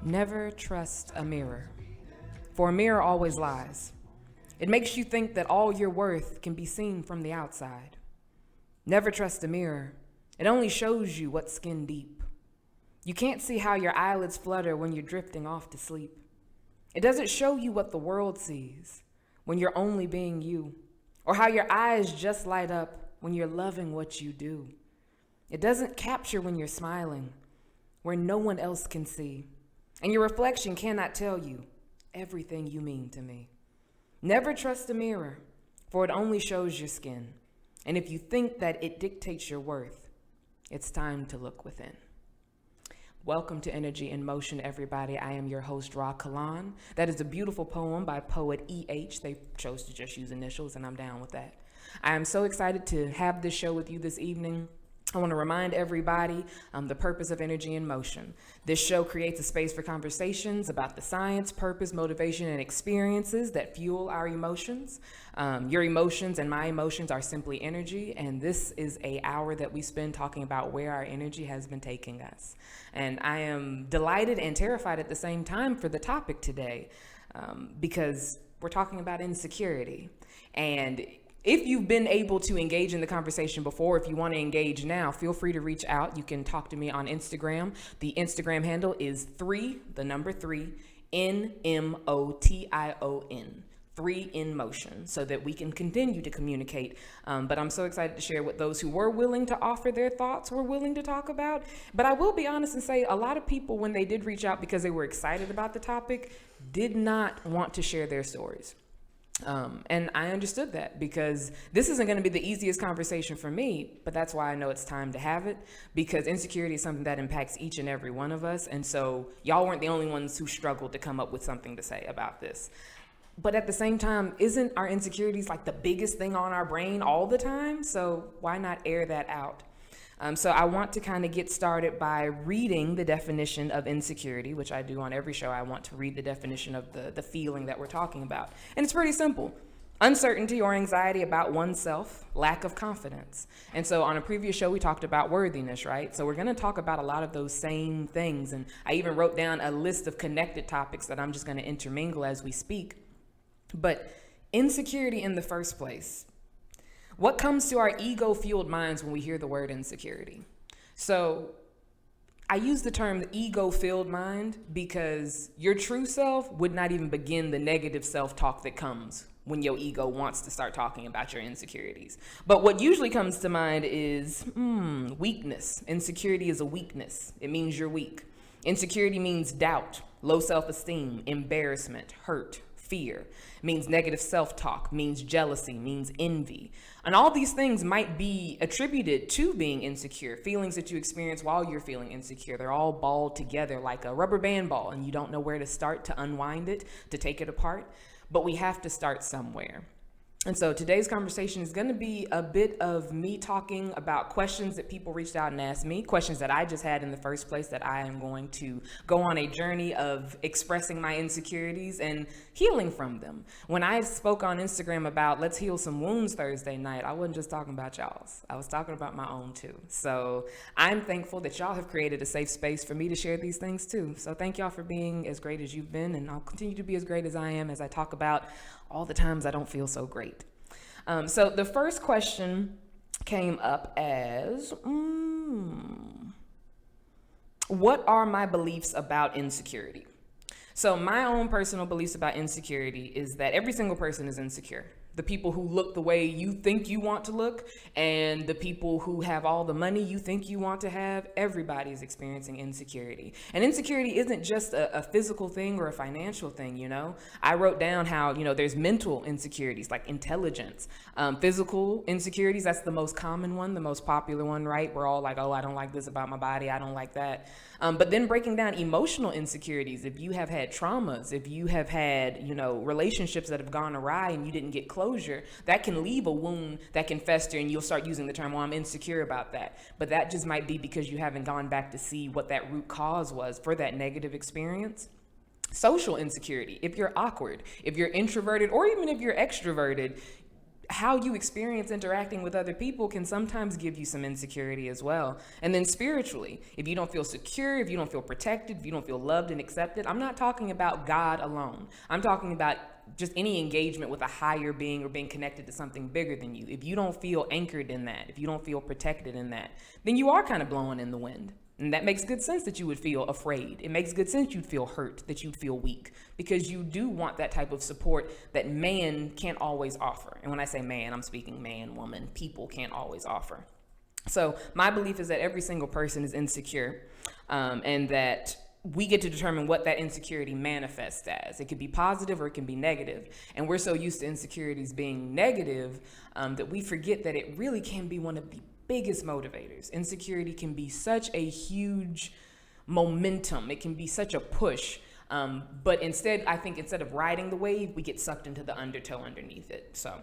Never trust a mirror, for a mirror always lies. It makes you think that all your worth can be seen from the outside. Never trust a mirror. It only shows you what's skin deep. You can't see how your eyelids flutter when you're drifting off to sleep. It doesn't show you what the world sees when you're only being you, or how your eyes just light up when you're loving what you do. It doesn't capture when you're smiling, where no one else can see. And your reflection cannot tell you everything you mean to me. Never trust a mirror, for it only shows your skin. And if you think that it dictates your worth, it's time to look within. Welcome to EnergyNMotion, everybody. I am your host, Rah Kalon. That is a beautiful poem by poet E.H. They chose to just use initials, and I'm down with that. I am so excited to have this show with you this evening. I want to remind everybody the purpose of EnergyNMotion. This show creates a space for conversations about the science, purpose, motivation, and experiences that fuel our emotions. Your emotions and my emotions are simply energy, and this is an hour that we spend talking about where our energy has been taking us. And I am delighted and terrified at the same time for the topic today, because we're talking about insecurity. And if you've been able to engage in the conversation before, if you want to engage now, feel free to reach out. You can talk to me on Instagram. The Instagram handle is 3 NMOTION. 3NMotion, so that we can continue to communicate. But I'm so excited to share with those who were willing to offer their thoughts, were willing to talk about. But I will be honest and say a lot of people, when they did reach out because they were excited about the topic, did not want to share their stories. And I understood that, because this isn't going to be the easiest conversation for me, but that's why I know it's time to have it, because insecurity is something that impacts each and every one of us. And so y'all weren't the only ones who struggled to come up with something to say about this. But at the same time, isn't our insecurities like the biggest thing on our brain all the time? So why not air that out? So I want to kind of get started by reading the definition of insecurity, which I do on every show. I want to read the definition of the feeling that we're talking about. And it's pretty simple. Uncertainty or anxiety about oneself, lack of confidence. And so on a previous show, we talked about worthiness, right? So we're going to talk about a lot of those same things. And I even wrote down a list of connected topics that I'm just going to intermingle as we speak. But insecurity in the first place. What comes to our ego-fueled minds when we hear the word insecurity? So I use the term ego-filled mind because your true self would not even begin the negative self-talk that comes when your ego wants to start talking about your insecurities. But what usually comes to mind is weakness. Insecurity is a weakness. It means you're weak. Insecurity means doubt, low self-esteem, embarrassment, hurt, fear. It means negative self-talk, means jealousy, means envy. And all these things might be attributed to being insecure, feelings that you experience while you're feeling insecure. They're all balled together like a rubber band ball, and you don't know where to start to unwind it, to take it apart. But we have to start somewhere. And so today's conversation is going to be a bit of me talking about questions that people reached out and asked me, questions that I just had in the first place, that I am going to go on a journey of expressing my insecurities and healing from them. When I spoke on Instagram about let's heal some wounds Thursday night, I wasn't just talking about y'all's. I was talking about my own too. So I'm thankful that y'all have created a safe space for me to share these things too. So thank y'all for being as great as you've been, and I'll continue to be as great as I am as I talk about all the times I don't feel so great. So the first question came up as, what are my beliefs about insecurity? So my own personal beliefs about insecurity is that every single person is insecure. The people who look the way you think you want to look, and the people who have all the money you think you want to have, everybody is experiencing insecurity. And insecurity isn't just a physical thing or a financial thing, you know? I wrote down how, there's mental insecurities like intelligence, physical insecurities. That's the most common one, the most popular one, right? We're all like, oh, I don't like this about my body. I don't like that. But then breaking down emotional insecurities, if you have had traumas, if you have had, relationships that have gone awry and you didn't get closure, that can leave a wound that can fester, and you'll start using the term, well, I'm insecure about that. But that just might be because you haven't gone back to see what that root cause was for that negative experience. Social insecurity, if you're awkward, if you're introverted, or even if you're extroverted, how you experience interacting with other people can sometimes give you some insecurity as well. And then spiritually, if you don't feel secure, if you don't feel protected, if you don't feel loved and accepted, I'm not talking about God alone. I'm talking about just any engagement with a higher being or being connected to something bigger than you. If you don't feel anchored in that, if you don't feel protected in that, then you are kind of blowing in the wind. And that makes good sense that you would feel afraid. It makes good sense you'd feel hurt, that you'd feel weak, because you do want that type of support that man can't always offer. And when I say man, I'm speaking man, woman, people can't always offer. So my belief is that every single person is insecure, and that we get to determine what that insecurity manifests as. It could be positive or it can be negative. And we're so used to insecurities being negative that we forget that it really can be one of the biggest motivators. Insecurity can be such a huge momentum. It can be such a push. But instead, I think instead of riding the wave, we get sucked into the undertow underneath it. So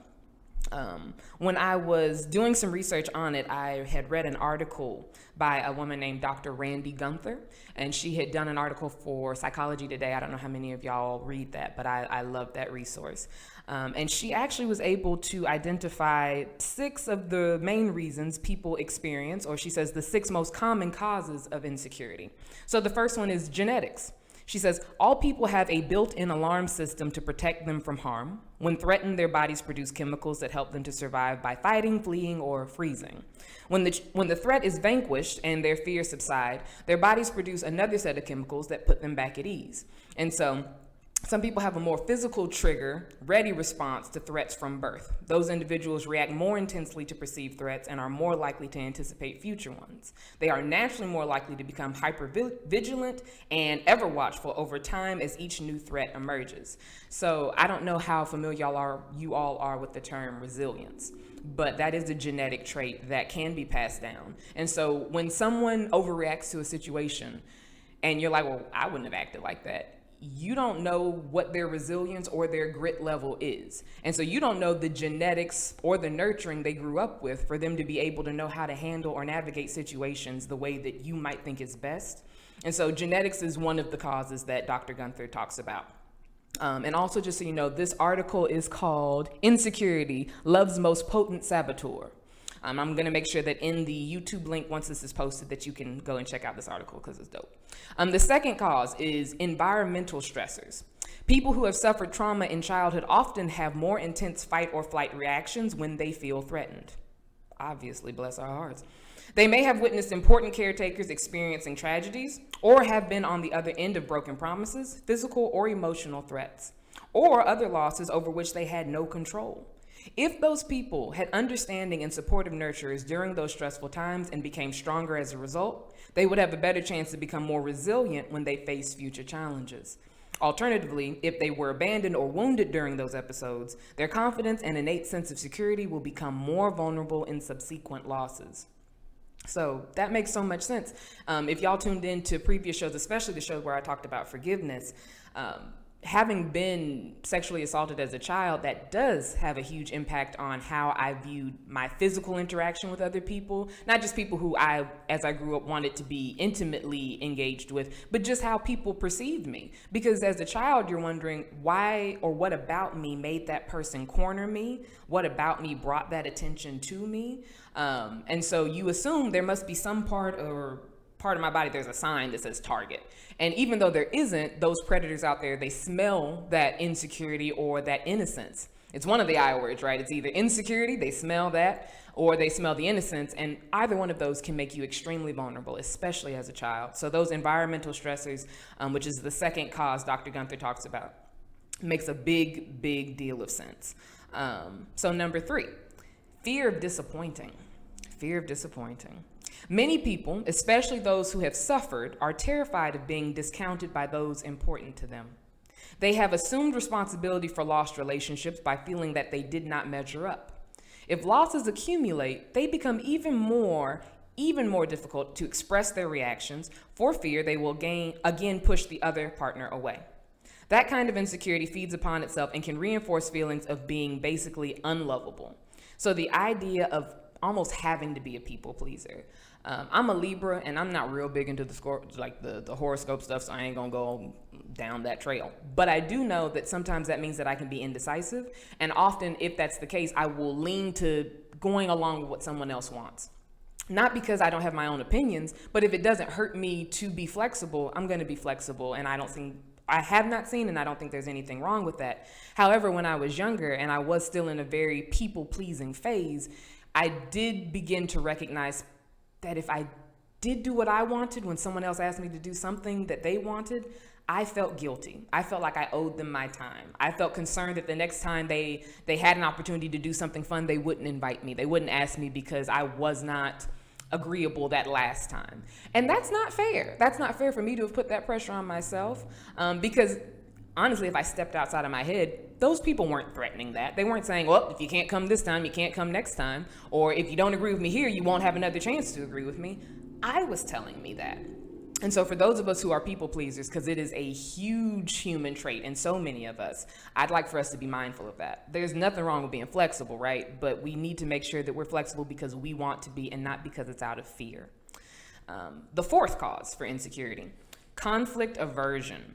when I was doing some research on it, I had read an article by a woman named Dr. Randi Gunther, and she had done an article for Psychology Today. I don't know how many of y'all read that, but I love that resource. And she actually was able to identify 6 of the main reasons people experience, or she says the 6 most common causes of insecurity. So the first one is genetics. She says, all people have a built-in alarm system to protect them from harm. When threatened, their bodies produce chemicals that help them to survive by fighting, fleeing, or freezing. When the threat is vanquished and their fears subside, their bodies produce another set of chemicals that put them back at ease. And so some people have a more physical trigger, ready response to threats from birth. Those individuals react more intensely to perceived threats and are more likely to anticipate future ones. They are naturally more likely to become hyper-vigilant and ever watchful over time as each new threat emerges. So I don't know how familiar you all are with the term resilience, but that is a genetic trait that can be passed down. And so when someone overreacts to a situation and you're like, well, I wouldn't have acted like that, you don't know what their resilience or their grit level is. And so you don't know the genetics or the nurturing they grew up with for them to be able to know how to handle or navigate situations the way that you might think is best. And so genetics is one of the causes that Dr. Gunther talks about. And also, just so you know, this article is called Insecurity, Love's Most Potent Saboteur. I'm going to make sure that in the YouTube link, once this is posted, that you can go and check out this article because it's dope. The second cause is environmental stressors. People who have suffered trauma in childhood often have more intense fight or flight reactions when they feel threatened. Obviously, bless our hearts. They may have witnessed important caretakers experiencing tragedies or have been on the other end of broken promises, physical or emotional threats, or other losses over which they had no control. If those people had understanding and supportive nurturers during those stressful times and became stronger as a result, they would have a better chance to become more resilient when they face future challenges. Alternatively, if they were abandoned or wounded during those episodes, their confidence and innate sense of security will become more vulnerable in subsequent losses. So that makes so much sense. If y'all tuned in to previous shows, especially the show where I talked about forgiveness, having been sexually assaulted as a child, that does have a huge impact on how I viewed my physical interaction with other people, not just people who as I grew up, wanted to be intimately engaged with, but just how people perceived me. Because as a child, you're wondering why or what about me made that person corner me? What about me brought that attention to me? And so you assume there must be some part of my body, there's a sign that says target. And even though there isn't, those predators out there, they smell that insecurity or that innocence. It's one of the I words, right? It's either insecurity, they smell that, or they smell the innocence. And either one of those can make you extremely vulnerable, especially as a child. So those environmental stressors, which is the second cause Dr. Gunther talks about, makes a big, big deal of sense. So number 3, fear of disappointing. Fear of disappointing. Many people, especially those who have suffered, are terrified of being discounted by those important to them. They have assumed responsibility for lost relationships by feeling that they did not measure up. If losses accumulate, they become even more difficult to express their reactions for fear they will again push the other partner away. That kind of insecurity feeds upon itself and can reinforce feelings of being basically unlovable. So the idea of almost having to be a people pleaser, I'm a Libra, and I'm not real big into the horoscope stuff, so I ain't gonna go down that trail. But I do know that sometimes that means that I can be indecisive, and often, if that's the case, I will lean to going along with what someone else wants. Not because I don't have my own opinions, but if it doesn't hurt me to be flexible, I'm going to be flexible, and I have not seen, and I don't think there's anything wrong with that. However, when I was younger and I was still in a very people-pleasing phase, I did begin to recognize that if I did do what I wanted when someone else asked me to do something that they wanted, I felt guilty. I felt like I owed them my time. I felt concerned that the next time they had an opportunity to do something fun, they wouldn't invite me. They wouldn't ask me because I was not agreeable that last time. And that's not fair. That's not fair for me to have put that pressure on myself, because honestly, if I stepped outside of my head, those people weren't threatening that. They weren't saying, well, if you can't come this time, you can't come next time. Or if you don't agree with me here, you won't have another chance to agree with me. I was telling me that. And so for those of us who are people pleasers, because it is a huge human trait in so many of us, I'd like for us to be mindful of that. There's nothing wrong with being flexible, right? But we need to make sure that we're flexible because we want to be and not because it's out of fear. The fourth cause for insecurity, conflict aversion.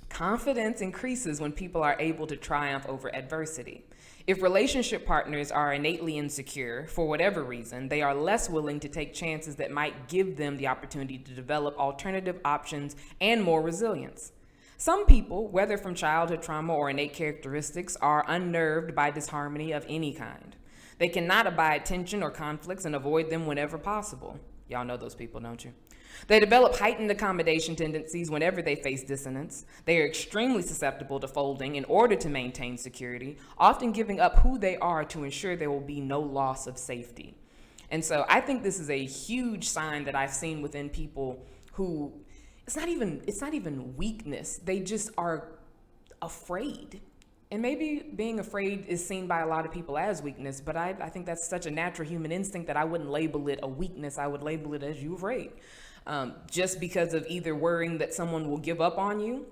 Confidence increases when people are able to triumph over adversity. If relationship partners are innately insecure for whatever reason, they are less willing to take chances that might give them the opportunity to develop alternative options and more resilience. Some people, whether from childhood trauma or innate characteristics, are unnerved by disharmony of any kind. They cannot abide tension or conflicts and avoid them whenever possible. Y'all know those people, don't you? They develop heightened accommodation tendencies whenever they face dissonance. They are extremely susceptible to folding in order to maintain security, often giving up who they are to ensure there will be no loss of safety. And so I think this is a huge sign that I've seen within people who, it's not even weakness. They just are afraid. And maybe being afraid is seen by a lot of people as weakness, but I think that's such a natural human instinct that I wouldn't label it a weakness. I would label it as you afraid. Just because of either worrying that someone will give up on you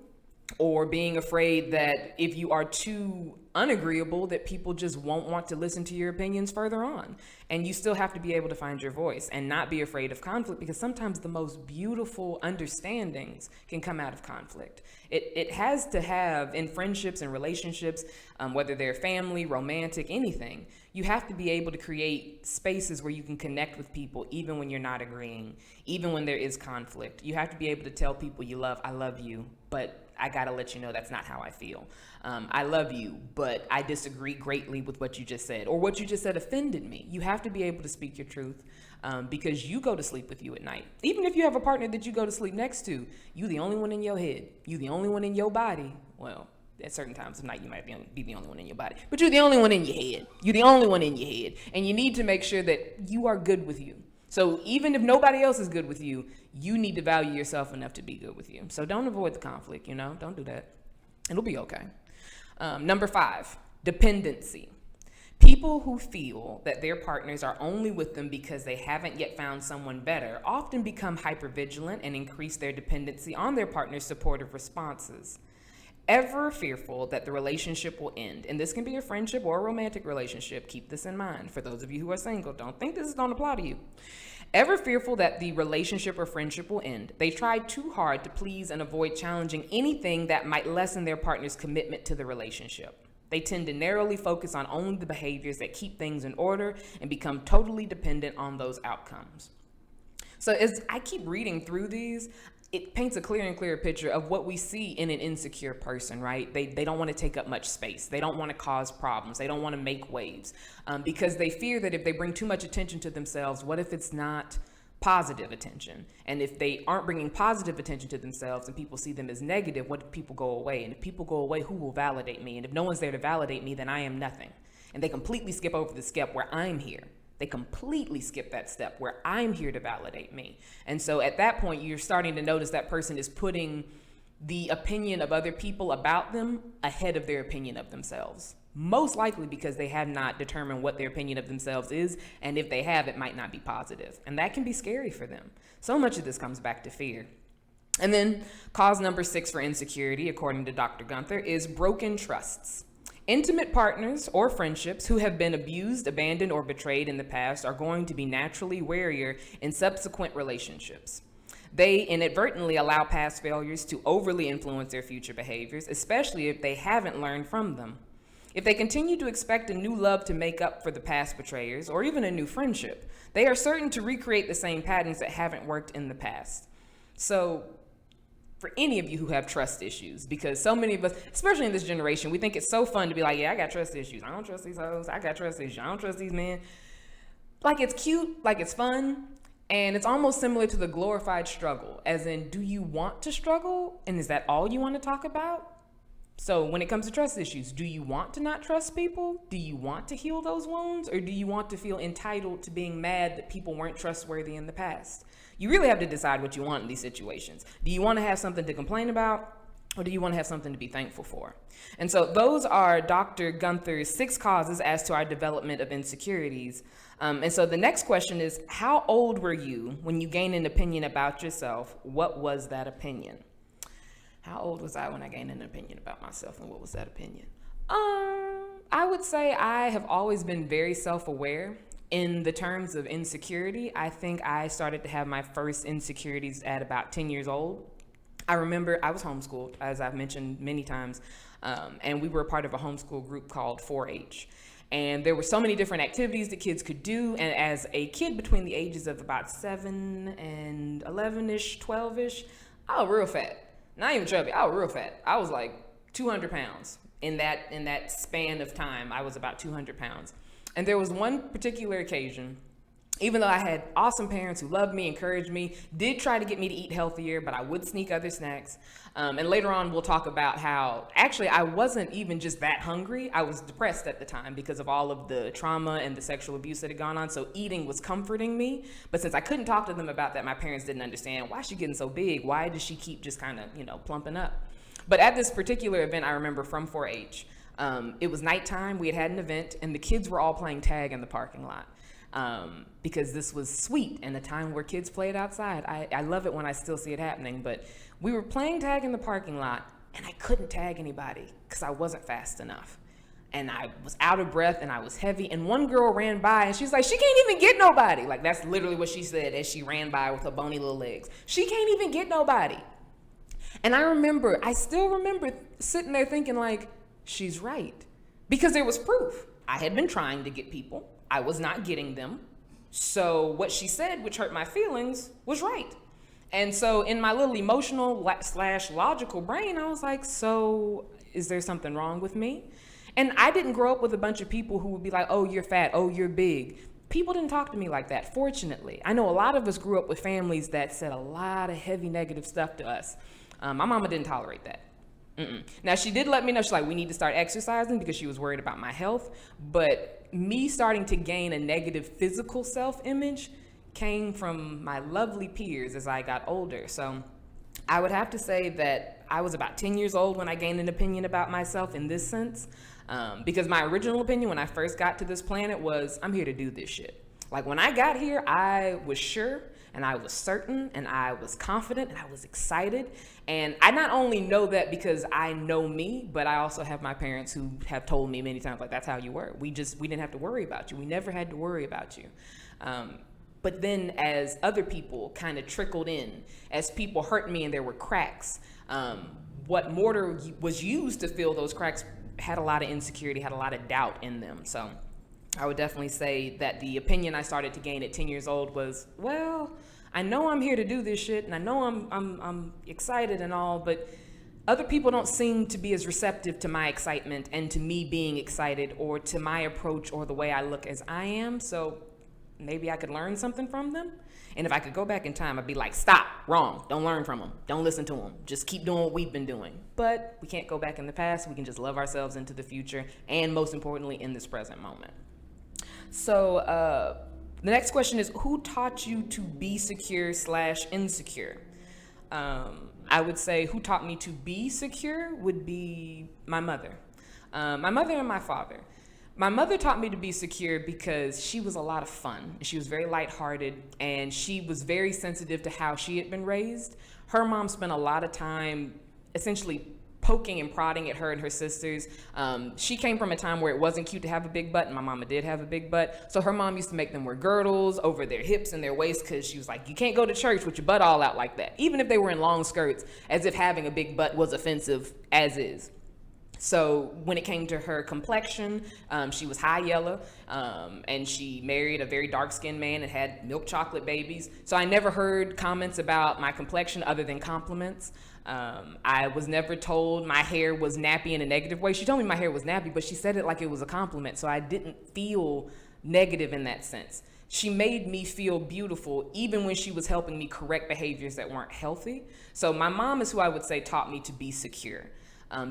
or being afraid that if you are too unagreeable that people just won't want to listen to your opinions further on. And you still have to be able to find your voice and not be afraid of conflict, because sometimes the most beautiful understandings can come out of conflict. It has to have, in friendships and relationships, whether they're family, romantic, anything, you have to be able to create spaces where you can connect with people even when you're not agreeing, even when there is conflict. You have to be able to tell people I love you, but I gotta let you know that's not how I feel. I love you, but I disagree greatly with what you just said, or what you just said offended me. You have to be able to speak your truth, because you go to sleep with you at night. Even if you have a partner that you go to sleep next to, you the only one in your head. You the only one in your body. Well, at certain times of night, you might be the only one in your body, but you're the only one in your head. You're the only one in your head, and you need to make sure that you are good with you. So even if nobody else is good with you, you need to value yourself enough to be good with you. So don't avoid the conflict, don't do that. It'll be okay. Number 5, dependency. People who feel that their partners are only with them because they haven't yet found someone better often become hypervigilant and increase their dependency on their partner's supportive responses. Ever fearful that the relationship will end, and this can be a friendship or a romantic relationship, keep this in mind. For those of you who are single, don't think this don't apply to you. Ever fearful that the relationship or friendship will end, they try too hard to please and avoid challenging anything that might lessen their partner's commitment to the relationship. They tend to narrowly focus on only the behaviors that keep things in order and become totally dependent on those outcomes. So as I keep reading through these, it paints a clearer and clearer picture of what we see in an insecure person, right? They don't want to take up much space. They don't want to cause problems. They don't want to make waves, because they fear that if they bring too much attention to themselves, what if it's not positive attention? And if they aren't bringing positive attention to themselves and people see them as negative, what if people go away? And if people go away, who will validate me? And if no one's there to validate me, then I am nothing. And they completely skip over the step where I'm here. They completely skip that step where I'm here to validate me. And so at that point, you're starting to notice that person is putting the opinion of other people about them ahead of their opinion of themselves. Most likely because they have not determined what their opinion of themselves is. And if they have, it might not be positive. And that can be scary for them. So much of this comes back to fear. And then cause number 6 for insecurity, according to Dr. Gunther, is broken trusts. Intimate partners or friendships who have been abused, abandoned, or betrayed in the past are going to be naturally warier in subsequent relationships. They inadvertently allow past failures to overly influence their future behaviors, especially if they haven't learned from them. If they continue to expect a new love to make up for the past betrayers, or even a new friendship, they are certain to recreate the same patterns that haven't worked in the past. So, for any of you who have trust issues, because so many of us, especially in this generation, we think it's so fun to be like, yeah, I got trust issues. I don't trust these hoes. I got trust issues. I don't trust these men. Like, it's cute, like it's fun, and it's almost similar to the glorified struggle, as in, do you want to struggle? And is that all you want to talk about? So when it comes to trust issues, do you want to not trust people? Do you want to heal those wounds? Or do you want to feel entitled to being mad that people weren't trustworthy in the past? You really have to decide what you want in these situations. Do you want to have something to complain about? Or do you want to have something to be thankful for? And so those are Dr. Gunther's 6 causes as to our development of insecurities. And so the next question is, how old were you when you gained an opinion about yourself? What was that opinion? How old was I when I gained an opinion about myself, and what was that opinion? I would say I have always been very self-aware. In the terms of insecurity, I think I started to have my first insecurities at about 10 years old. I remember I was homeschooled, as I've mentioned many times, and we were a part of a homeschool group called 4-H. And there were so many different activities that kids could do. And as a kid between the ages of about 7 and 11-ish, 12-ish, I was real fat. Not even chubby, I was real fat. I was like 200 pounds. In that span of time, I was about 200 pounds. And there was one particular occasion, even though I had awesome parents who loved me, encouraged me, did try to get me to eat healthier, but I would sneak other snacks. And later on, we'll talk about how actually I wasn't even just that hungry. I was depressed at the time because of all of the trauma and the sexual abuse that had gone on. So eating was comforting me. But since I couldn't talk to them about that, my parents didn't understand, why is she getting so big? Why does she keep just kind of, plumping up? But at this particular event, I remember from 4-H, it was nighttime. We had an event, and the kids were all playing tag in the parking lot. Because this was sweet and a time where kids played outside. I love it when I still see it happening, but we were playing tag in the parking lot, and I couldn't tag anybody because I wasn't fast enough. And I was out of breath, and I was heavy, and one girl ran by, and she's like, she can't even get nobody. Like, that's literally what she said as she ran by with her bony little legs. She can't even get nobody. And I still remember sitting there thinking like, she's right. Because there was proof. I had been trying to get people. I was not getting them. So what she said, which hurt my feelings, was right. And so in my little emotional / logical brain, I was like, so is there something wrong with me? And I didn't grow up with a bunch of people who would be like, oh, you're fat, oh, you're big. People didn't talk to me like that, fortunately. I know a lot of us grew up with families that said a lot of heavy negative stuff to us. My mama didn't tolerate that. Now, she did let me know, she's like, we need to start exercising because she was worried about my health. But me starting to gain a negative physical self-image came from my lovely peers as I got older. So I would have to say that I was about 10 years old when I gained an opinion about myself in this sense. Because my original opinion when I first got to this planet was, I'm here to do this shit. Like when I got here, I was sure and I was certain and I was confident and I was excited. And I not only know that because I know me, but I also have my parents who have told me many times, like, that's how you were. We didn't have to worry about you. We never had to worry about you. But then as other people kind of trickled in, as people hurt me and there were cracks, what mortar was used to fill those cracks had a lot of insecurity, had a lot of doubt in them. So I would definitely say that the opinion I started to gain at 10 years old was, well, I know I'm here to do this shit, and I know I'm excited and all, but other people don't seem to be as receptive to my excitement and to me being excited or to my approach or the way I look as I am. So maybe I could learn something from them. And if I could go back in time, I'd be like, stop, wrong, don't learn from them, don't listen to them, just keep doing what we've been doing. But we can't go back in the past. We can just love ourselves into the future, and most importantly, in this present moment. So the next question is, who taught you to be secure / insecure? I would say who taught me to be secure would be my mother. My mother and my father. My mother taught me to be secure because she was a lot of fun. She was very lighthearted, and she was very sensitive to how she had been raised. Her mom spent a lot of time essentially poking and prodding at her and her sisters. She came from a time where it wasn't cute to have a big butt, and my mama did have a big butt. So her mom used to make them wear girdles over their hips and their waist, because she was like, you can't go to church with your butt all out like that, even if they were in long skirts, as if having a big butt was offensive as is. So when it came to her complexion, she was high yellow, and she married a very dark-skinned man and had milk chocolate babies. So I never heard comments about my complexion other than compliments. I was never told my hair was nappy in a negative way. She told me my hair was nappy, but she said it like it was a compliment, so I didn't feel negative in that sense. She made me feel beautiful even when she was helping me correct behaviors that weren't healthy. So my mom is who I would say taught me to be secure.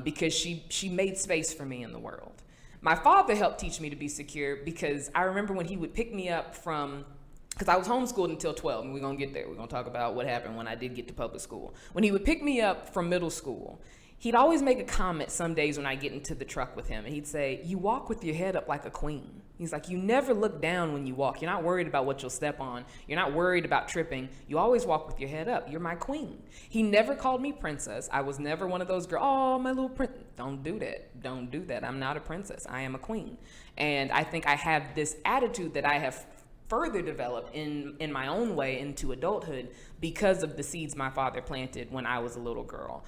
Because she made space for me in the world. My father helped teach me to be secure, because I remember when he would pick me up from, because I was homeschooled until 12, and we're going to get there. We're going to talk about what happened when I did get to public school. When he would pick me up from middle school, he'd always make a comment some days when I get into the truck with him, and he'd say, you walk with your head up like a queen. He's like, you never look down when you walk. You're not worried about what you'll step on. You're not worried about tripping. You always walk with your head up. You're my queen. He never called me princess. I was never one of those girls, oh, my little prince. Don't do that. Don't do that. I'm not a princess. I am a queen. And I think I have this attitude that I have further developed in my own way into adulthood because of the seeds my father planted when I was a little girl.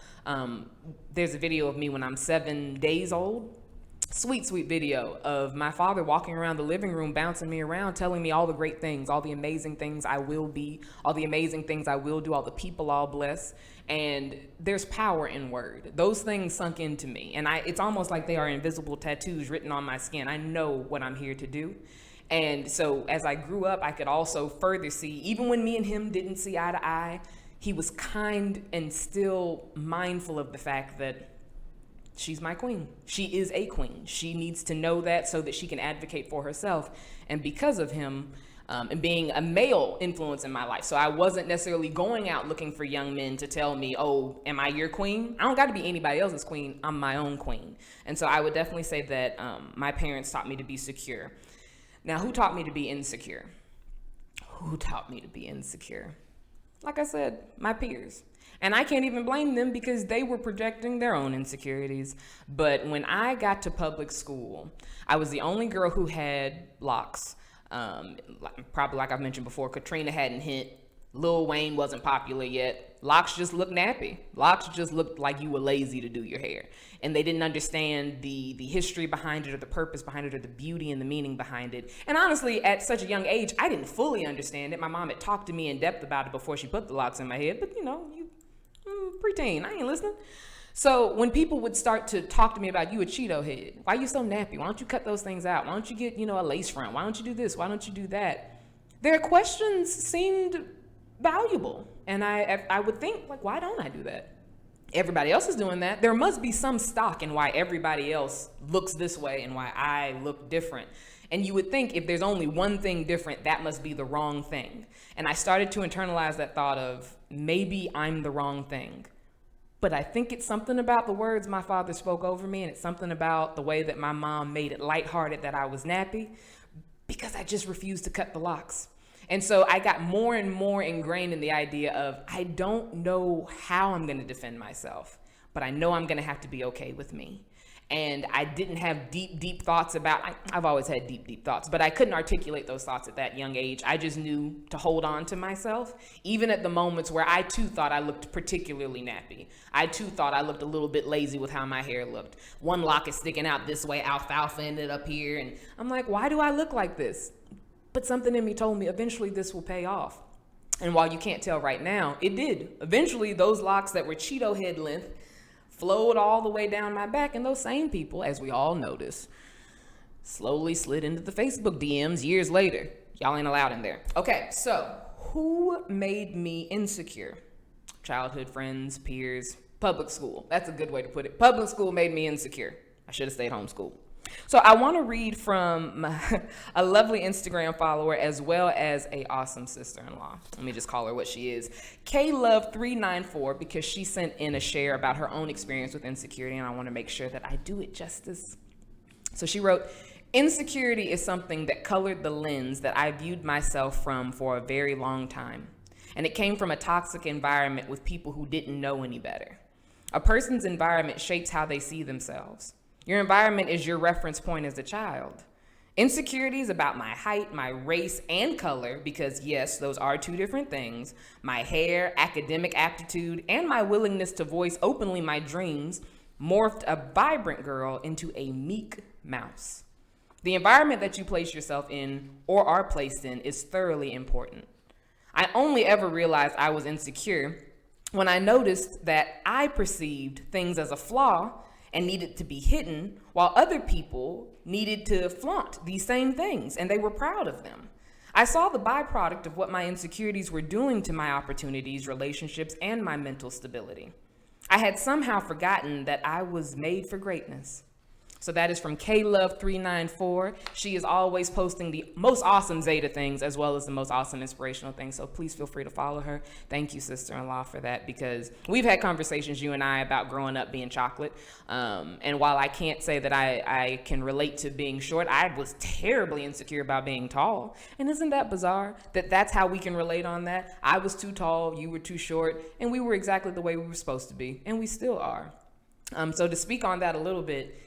There's a video of me when I'm 7 days old. Sweet video of my father walking around the living room, bouncing me around, telling me all the great things, all the amazing things I will be, all the amazing things I will do, all the people I'll bless. And there's power in word. Those things sunk into me. And it's almost like they are invisible tattoos written on my skin. I know what I'm here to do. And so as I grew up, I could also further see, even when me and him didn't see eye to eye, he was kind and still mindful of the fact that she's my queen. She is a queen. She needs to know that so that she can advocate for herself. And because of him, and being a male influence in my life. So I wasn't necessarily going out looking for young men to tell me, oh, am I your queen? I don't got to be anybody else's queen. I'm my own queen. And so I would definitely say that my parents taught me to be secure. Now, who taught me to be insecure? Who taught me to be insecure? Like I said, my peers. And I can't even blame them, because they were projecting their own insecurities. But when I got to public school, I was the only girl who had locks. Probably like I've mentioned before, Katrina hadn't hit. Lil Wayne wasn't popular yet. Locks just looked nappy. Locks just looked like you were lazy to do your hair. And they didn't understand the history behind it, or the purpose behind it, or the beauty and the meaning behind it. And honestly, at such a young age, I didn't fully understand it. My mom had talked to me in depth about it before she put the locks in my head. But you preteen, I ain't listening. So when people would start to talk to me about, you a Cheeto head, why you so nappy? Why don't you cut those things out? Why don't you get, a lace front? Why don't you do this? Why don't you do that? Their questions seemed valuable. And I would think, like, why don't I do that? Everybody else is doing that. There must be some stock in why everybody else looks this way and why I look different. And you would think if there's only one thing different, that must be the wrong thing. And I started to internalize that thought of, maybe I'm the wrong thing. But I think it's something about the words my father spoke over me, and it's something about the way that my mom made it lighthearted that I was nappy, because I just refused to cut the locks. And so I got more and more ingrained in the idea of, I don't know how I'm going to defend myself, but I know I'm going to have to be okay with me. And I didn't have deep thoughts about, I've always had deep thoughts, but I couldn't articulate those thoughts at that young age. I just knew to hold on to myself, even at the moments where I too thought I looked particularly nappy. I too thought I looked a little bit lazy with how my hair looked. One lock is sticking out this way, alfalfa ended up here. And I'm like, why do I look like this? But something in me told me eventually this will pay off. And while you can't tell right now, it did. Eventually those locks that were Cheeto head length flowed all the way down my back, and those same people, as we all notice, slowly slid into the Facebook DMs years later. Y'all ain't allowed in there. Okay, so who made me insecure? Childhood friends, peers, public school. That's a good way to put it. Public school made me insecure. I should have stayed homeschooled. So I want to read from a lovely Instagram follower, as well as a awesome sister-in-law. Let me just call her what she is. KLove394, because she sent in a share about her own experience with insecurity, and I want to make sure that I do it justice. So she wrote, insecurity is something that colored the lens that I viewed myself from for a very long time. And it came from a toxic environment with people who didn't know any better. A person's environment shapes how they see themselves. Your environment is your reference point as a child. Insecurities about my height, my race, and color, because yes, those are two different things, my hair, academic aptitude, and my willingness to voice openly my dreams morphed a vibrant girl into a meek mouse. The environment that you place yourself in or are placed in is thoroughly important. I only ever realized I was insecure when I noticed that I perceived things as a flaw and needed to be hidden, while other people needed to flaunt these same things, and they were proud of them. I saw the byproduct of what my insecurities were doing to my opportunities, relationships, and my mental stability. I had somehow forgotten that I was made for greatness. So that is from KLove394. She is always posting the most awesome Zeta things as well as the most awesome inspirational things. So please feel free to follow her. Thank you, sister-in-law, for that, because we've had conversations, you and I, about growing up being chocolate. And while I can't say that I can relate to being short, I was terribly insecure about being tall. And isn't that bizarre that that's how we can relate on that? I was too tall, you were too short, and we were exactly the way we were supposed to be, and we still are. So to speak on that a little bit,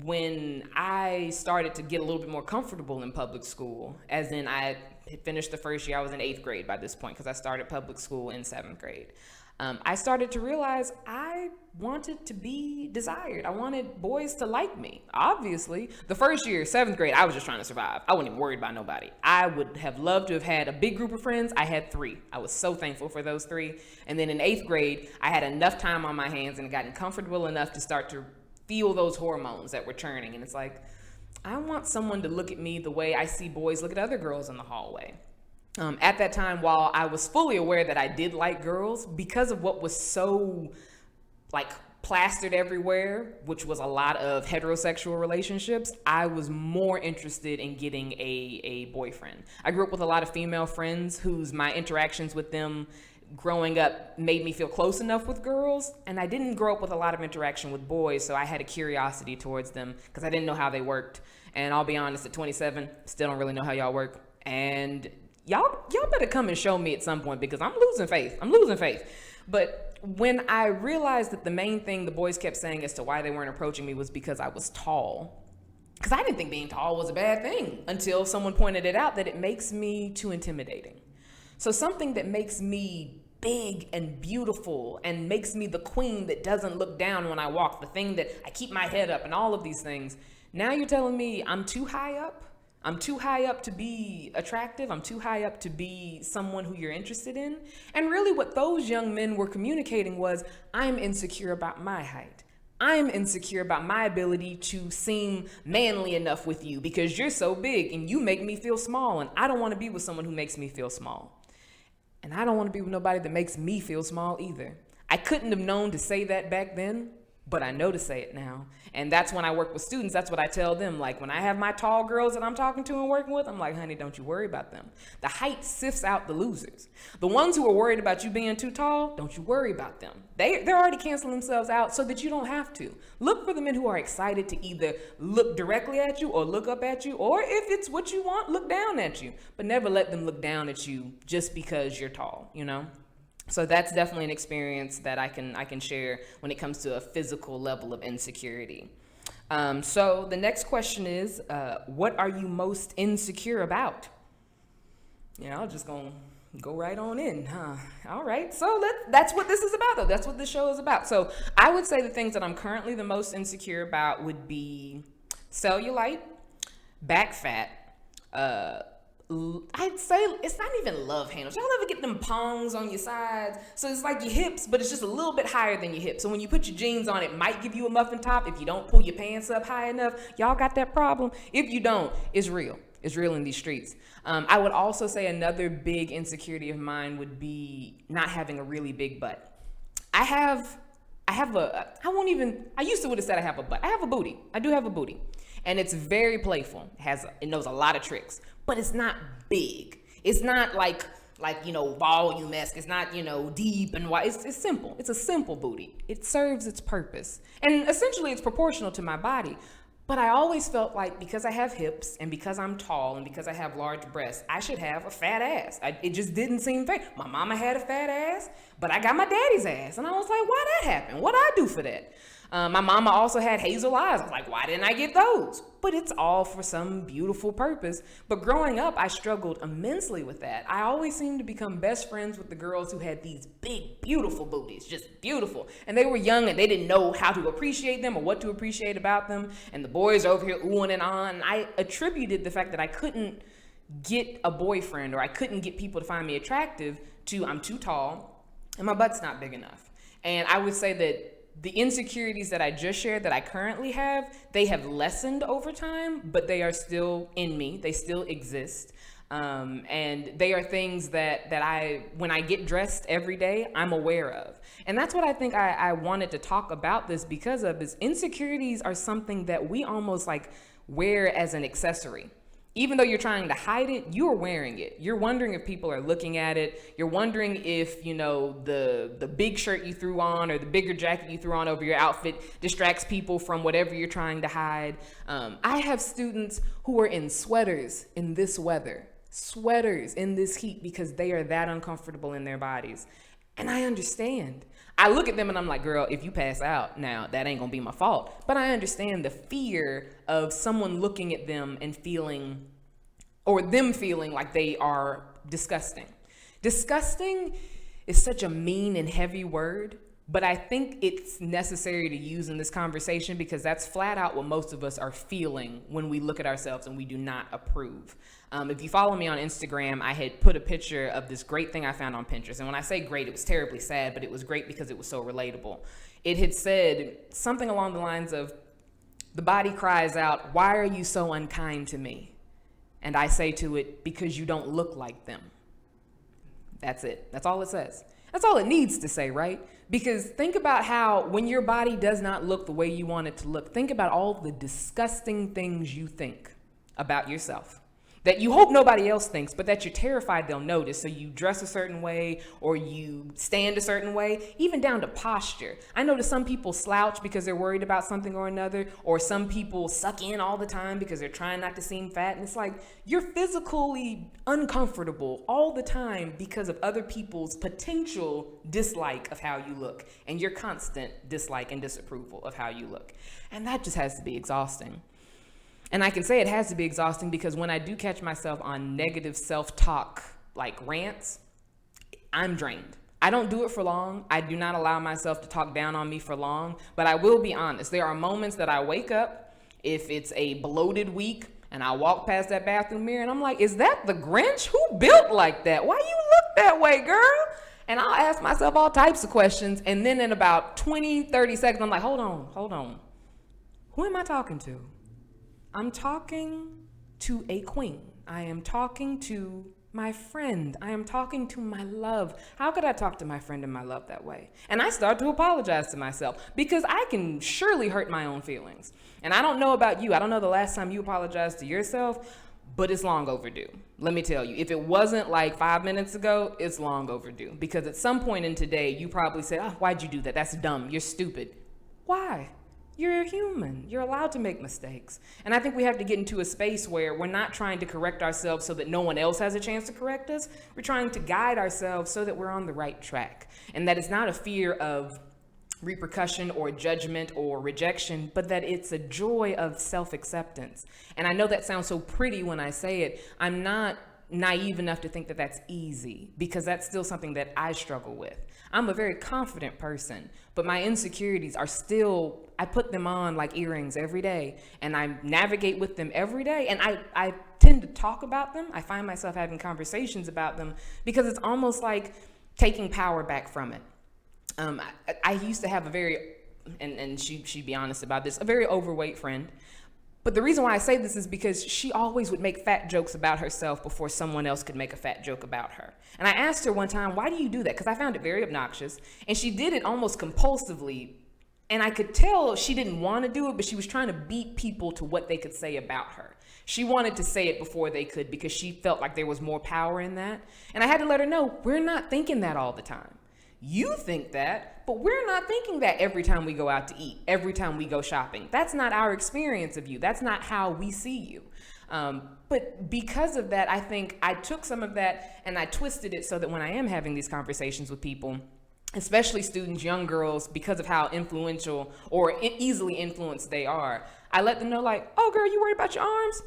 when I started to get a little bit more comfortable in public school, as in I had finished the first year, I was in 8th grade by this point because I started public school in 7th grade. I started to realize I wanted to be desired. I wanted boys to like me. Obviously, the first year, 7th grade, I was just trying to survive. I wasn't even worried about nobody. I would have loved to have had a big group of friends. I had 3. I was so thankful for those 3. And then in 8th grade, I had enough time on my hands and gotten comfortable enough to start to feel those hormones that were churning. And it's like, I want someone to look at me the way I see boys look at other girls in the hallway. At that time, while I was fully aware that I did like girls, because of what was so like plastered everywhere, which was a lot of heterosexual relationships, I was more interested in getting a boyfriend. I grew up with a lot of female friends whose my interactions with them growing up made me feel close enough with girls, and I didn't grow up with a lot of interaction with boys, so I had a curiosity towards them because I didn't know how they worked. And I'll be honest, at 27, still don't really know how y'all work. And y'all better come and show me at some point, because I'm losing faith. But when I realized that the main thing the boys kept saying as to why they weren't approaching me was because I was tall, because I didn't think being tall was a bad thing until someone pointed it out that it makes me too intimidating. So something that makes me big and beautiful and makes me the queen that doesn't look down when I walk, the thing that I keep my head up and all of these things. Now you're telling me I'm too high up? I'm too high up to be attractive? I'm too high up to be someone who you're interested in? And really what those young men were communicating was, I'm insecure about my height. I'm insecure about my ability to seem manly enough with you because you're so big and you make me feel small, and I don't want to be with someone who makes me feel small. And I don't want to be with nobody that makes me feel small either. I couldn't have known to say that back then, but I know to say it now. And that's when I work with students, that's what I tell them. Like when I have my tall girls that I'm talking to and working with, I'm like, honey, don't you worry about them. The height sifts out the losers. The ones who are worried about you being too tall, don't you worry about them. They're already canceling themselves out so that you don't have to. Look for the men who are excited to either look directly at you or look up at you, or if it's what you want, look down at you. But never let them look down at you just because you're tall, you know? So that's definitely an experience that I can share when it comes to a physical level of insecurity. So the next question is, what are you most insecure about? You know, I'm just gonna go right on in, huh? All right, so that's what this is about, though. That's what this show is about. So I would say the things that I'm currently the most insecure about would be cellulite, back fat, I'd say it's not even love handles. Y'all ever get them pongs on your sides? So it's like your hips, but it's just a little bit higher than your hips. So when you put your jeans on, it might give you a muffin top if you don't pull your pants up high enough. Y'all got that problem? If you don't, it's real. It's real in these streets. I would also say another big insecurity of mine would be not having a really big butt. I used to would have said I have a butt. I have a booty. I do have a booty. And it's very playful. It knows a lot of tricks, but it's not big. It's not like volume-esque. It's not, deep and wide. It's simple. It's a simple booty. It serves its purpose. And essentially it's proportional to my body. But I always felt like because I have hips and because I'm tall and because I have large breasts, I should have a fat ass. It just didn't seem fair. My mama had a fat ass, but I got my daddy's ass. And I was like, why that happened? What'd I do for that? My mama also had hazel eyes. I was like, why didn't I get those? But it's all for some beautiful purpose. But growing up, I struggled immensely with that. I always seemed to become best friends with the girls who had these big, beautiful booties, just beautiful. And they were young and they didn't know how to appreciate them or what to appreciate about them. And the boys are over here oohing and on. I attributed the fact that I couldn't get a boyfriend or I couldn't get people to find me attractive to I'm too tall and my butt's not big enough. And I would say that the insecurities that I just shared that I currently have, they have lessened over time, but they are still in me. They still exist. And they are things that when I get dressed every day, I'm aware of. And that's what I think I wanted to talk about this because of is insecurities are something that we almost like wear as an accessory. Even though you're trying to hide it, you're wearing it. You're wondering if people are looking at it. You're wondering if, the big shirt you threw on or the bigger jacket you threw on over your outfit distracts people from whatever you're trying to hide. I have students who are in sweaters in this weather, sweaters in this heat because they are that uncomfortable in their bodies. And I understand. I look at them and I'm like, girl, if you pass out now, that ain't gonna be my fault. But I understand the fear of someone looking at them and feeling, or them feeling like they are disgusting. Disgusting is such a mean and heavy word, but I think it's necessary to use in this conversation because that's flat out what most of us are feeling when we look at ourselves and we do not approve. If you follow me on Instagram, I had put a picture of this great thing I found on Pinterest. And when I say great, it was terribly sad, but it was great because it was so relatable. It had said something along the lines of, the body cries out, why are you so unkind to me? And I say to it, because you don't look like them. That's it. That's all it says. That's all it needs to say, right? Because think about how when your body does not look the way you want it to look, think about all the disgusting things you think about yourself that you hope nobody else thinks, but that you're terrified they'll notice. So you dress a certain way or you stand a certain way, even down to posture. I notice some people slouch because they're worried about something or another, or some people suck in all the time because they're trying not to seem fat. And it's like you're physically uncomfortable all the time because of other people's potential dislike of how you look and your constant dislike and disapproval of how you look. And that just has to be exhausting. And I can say it has to be exhausting because when I do catch myself on negative self-talk, like rants, I'm drained. I don't do it for long. I do not allow myself to talk down on me for long, but I will be honest. There are moments that I wake up, if it's a bloated week, and I walk past that bathroom mirror and I'm like, is that the Grinch? Who built like that? Why you look that way, girl? And I'll ask myself all types of questions. And then in about 20, 30 seconds, I'm like, hold on. Who am I talking to? I'm talking to a queen. I am talking to my friend. I am talking to my love. How could I talk to my friend and my love that way? And I start to apologize to myself because I can surely hurt my own feelings. And I don't know about you. I don't know the last time you apologized to yourself, but it's long overdue. Let me tell you, if it wasn't like 5 minutes ago, it's long overdue. Because at some point in today, you probably said, oh, why'd you do that? That's dumb. You're stupid. Why? You're a human. You're allowed to make mistakes. And I think we have to get into a space where we're not trying to correct ourselves so that no one else has a chance to correct us. We're trying to guide ourselves so that we're on the right track. And that it's not a fear of repercussion or judgment or rejection, but that it's a joy of self-acceptance. And I know that sounds so pretty when I say it. I'm not naive enough to think that that's easy because that's still something that I struggle with. I'm a very confident person, but my insecurities are still, I put them on like earrings every day and I navigate with them every day. And I tend to talk about them. I find myself having conversations about them because it's almost like taking power back from it. I used to have a very, and she'd be honest about this, a very overweight friend. But the reason why I say this is because she always would make fat jokes about herself before someone else could make a fat joke about her. And I asked her one time, why do you do that? Because I found it very obnoxious. And she did it almost compulsively. And I could tell she didn't want to do it, but she was trying to beat people to what they could say about her. She wanted to say it before they could because she felt like there was more power in that. And I had to let her know, we're not thinking that all the time. You think that, but we're not thinking that every time we go out to eat, every time we go shopping. That's not our experience of you. That's not how we see you. But because of that, I think I took some of that and I twisted it so that when I am having these conversations with people, especially students, young girls, because of how influential or easily influenced they are, I let them know, like, oh girl, you worried about your arms?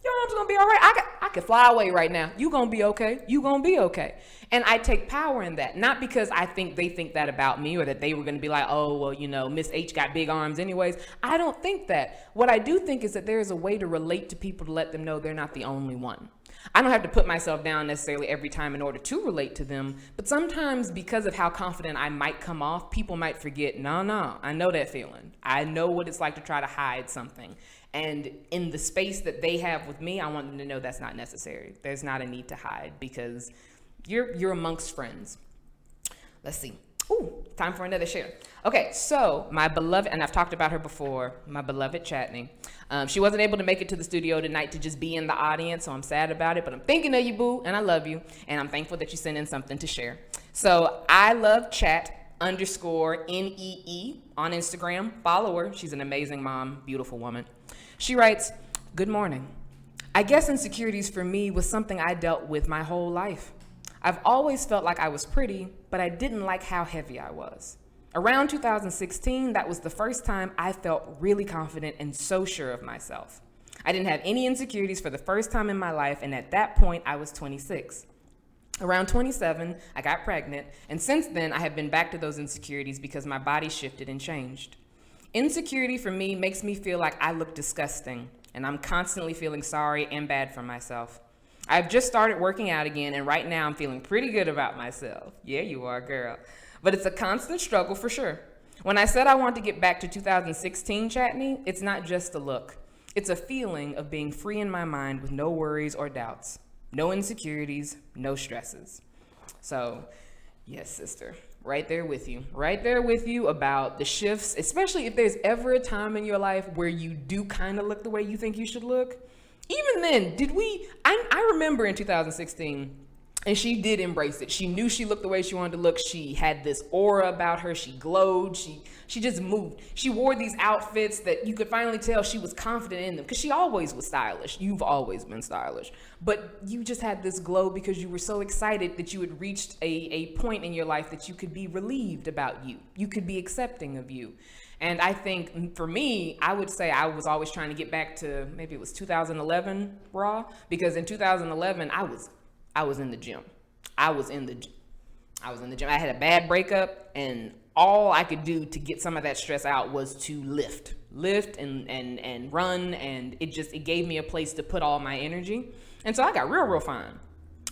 Your arms gonna be all right. I could fly away right now. You gonna be okay. You gonna be okay. And I take power in that, not because I think they think that about me or that they were gonna be like, oh, well, you know, Miss H got big arms anyways. I don't think that. What I do think is that there is a way to relate to people to let them know they're not the only one. I don't have to put myself down necessarily every time in order to relate to them, but sometimes because of how confident I might come off, people might forget, no, I know that feeling. I know what it's like to try to hide something. And in the space that they have with me, I want them to know that's not necessary. There's not a need to hide because you're amongst friends. Let's see. Ooh, time for another share. Okay, so my beloved, and I've talked about her before, my beloved Chatney. She wasn't able to make it to the studio tonight to just be in the audience, so I'm sad about it, but I'm thinking of you, boo, and I love you, and I'm thankful that you sent in something to share. So I love Chat_NEE on Instagram. Follow her. She's an amazing mom, beautiful woman. She writes, good morning. I guess insecurities for me was something I dealt with my whole life. I've always felt like I was pretty, but I didn't like how heavy I was. Around 2016, that was the first time I felt really confident and so sure of myself. I didn't have any insecurities for the first time in my life, and at that point, I was 26. Around 27, I got pregnant, and since then, I have been back to those insecurities because my body shifted and changed. Insecurity for me makes me feel like I look disgusting, and I'm constantly feeling sorry and bad for myself. I've just started working out again, and right now I'm feeling pretty good about myself. Yeah, you are, girl. But it's a constant struggle for sure. When I said I want to get back to 2016 Chatney, it's not just a look. It's a feeling of being free in my mind with no worries or doubts. No insecurities, no stresses. So, yes, sister, right there with you about the shifts, especially if there's ever a time in your life where you do kind of look the way you think you should look. Even then, I remember in 2016, and she did embrace it. She knew she looked the way she wanted to look. She had this aura about her. She glowed. She just moved. She wore these outfits that you could finally tell she was confident in them because she always was stylish. You've always been stylish. But you just had this glow because you were so excited that you had reached a point in your life that you could be relieved about you. You could be accepting of you. And I think for me, I would say I was always trying to get back to, maybe it was 2011 Rah, because in 2011, I was in the gym. I was in the gym. I had a bad breakup, and all I could do to get some of that stress out was to lift and run, and it gave me a place to put all my energy. And so I got real fine.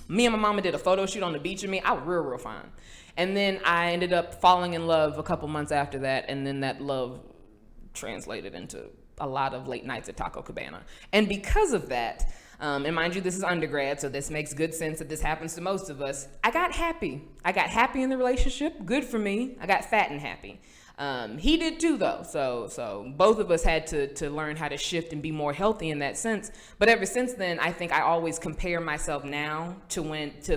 Me and my mama did a photo shoot on the beach of me. I was real fine. And then I ended up falling in love a couple months after that, and then that love translated into a lot of late nights at Taco Cabana. And because of that, and mind you, this is undergrad, so this makes good sense that this happens to most of us, I got happy. I got happy in the relationship. Good for me. I got fat and happy. He did too, though. So both of us had to learn how to shift and be more healthy in that sense. But ever since then, I think I always compare myself now to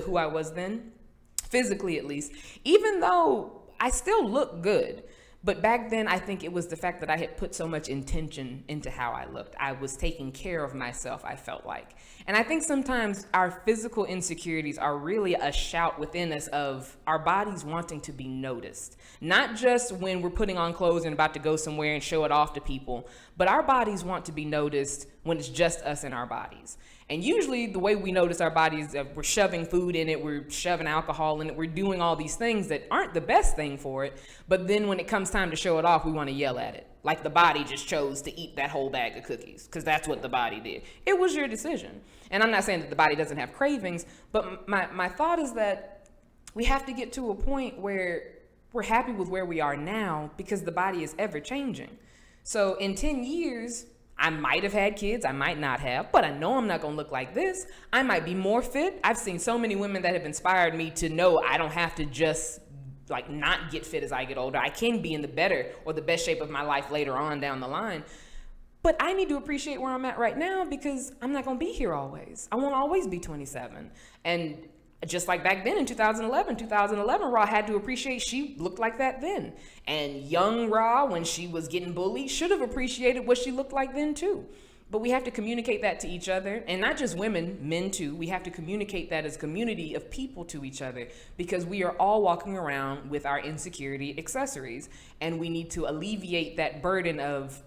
who I was then. Physically, at least, even though I still look good. But back then, I think it was the fact that I had put so much intention into how I looked. I was taking care of myself, I felt like. And I think sometimes our physical insecurities are really a shout within us of our bodies wanting to be noticed. Not just when we're putting on clothes and about to go somewhere and show it off to people, but our bodies want to be noticed when it's just us and our bodies. And usually the way we notice our bodies, we're shoving food in it, we're shoving alcohol in it, we're doing all these things that aren't the best thing for it. But then when it comes time to show it off, we want to yell at it. Like the body just chose to eat that whole bag of cookies because that's what the body did. It was your decision. And I'm not saying that the body doesn't have cravings, but my thought is that we have to get to a point where we're happy with where we are now because the body is ever changing. So in 10 years, I might have had kids, I might not have, but I know I'm not gonna look like this. I might be more fit. I've seen so many women that have inspired me to know I don't have to just like not get fit as I get older. I can be in the better or the best shape of my life later on down the line. But I need to appreciate where I'm at right now because I'm not gonna be here always. I won't always be 27. And Just like back then in 2011, Rah had to appreciate she looked like that then. And young Rah, when she was getting bullied, should have appreciated what she looked like then too. But we have to communicate that to each other, and not just women, men too. We have to communicate that as a community of people to each other, because we are all walking around with our insecurity accessories, and we need to alleviate that burden of,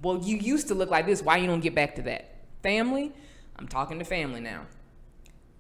well, you used to look like this, why you don't get back to that? Family, I'm talking to family now.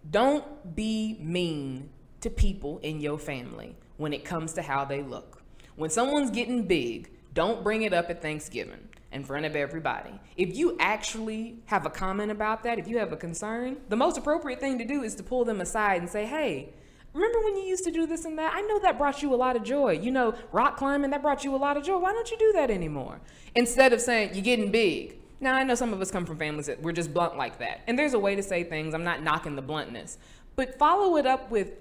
Don't be mean to people in your family when it comes to how they look. When someone's getting big, don't bring it up at Thanksgiving in front of everybody. If you actually have a comment about that, if you have a concern, the most appropriate thing to do is to pull them aside and say, hey, remember when you used to do this and that? I know that brought you a lot of joy. You know, rock climbing, that brought you a lot of joy. Why don't you do that anymore? Instead of saying, you're getting big. Now, I know some of us come from families that we're just blunt like that. And there's a way to say things. I'm not knocking the bluntness. But follow it up with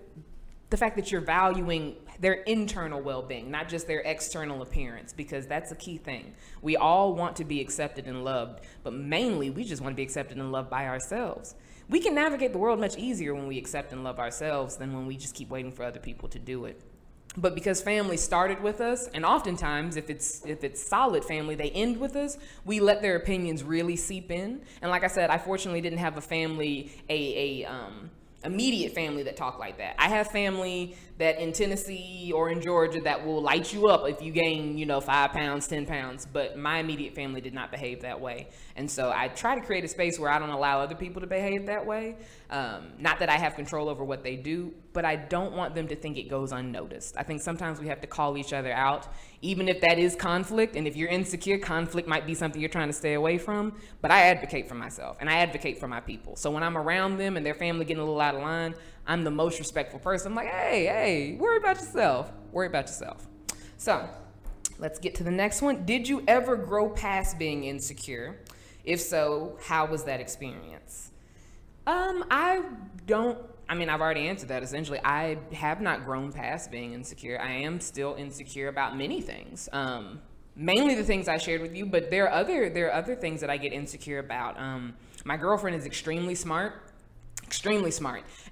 the fact that you're valuing their internal well-being, not just their external appearance, because that's a key thing. We all want to be accepted and loved, but mainly we just want to be accepted and loved by ourselves. We can navigate the world much easier when we accept and love ourselves than when we just keep waiting for other people to do it. But because family started with us, and oftentimes if it's solid family, they end with us, we let their opinions really seep in. And like I said, I fortunately didn't have a family, immediate family that talk like that. I have family that in Tennessee or in Georgia that will light you up if you gain, 5 pounds, 10 pounds, but my immediate family did not behave that way. And so I try to create a space where I don't allow other people to behave that way. Not that I have control over what they do, but I don't want them to think it goes unnoticed. I think sometimes we have to call each other out, even if that is conflict. And if you're insecure, conflict might be something you're trying to stay away from. But I advocate for myself and I advocate for my people. So when I'm around them and their family getting a little out of line, I'm the most respectful person. I'm like, hey, worry about yourself. Worry about yourself. So let's get to the next one. Did you ever grow past being insecure? If so, how was that experience? I've already answered that essentially. I have not grown past being insecure. I am still insecure about many things. Mainly the things I shared with you, but there are other things that I get insecure about. My girlfriend is extremely smart.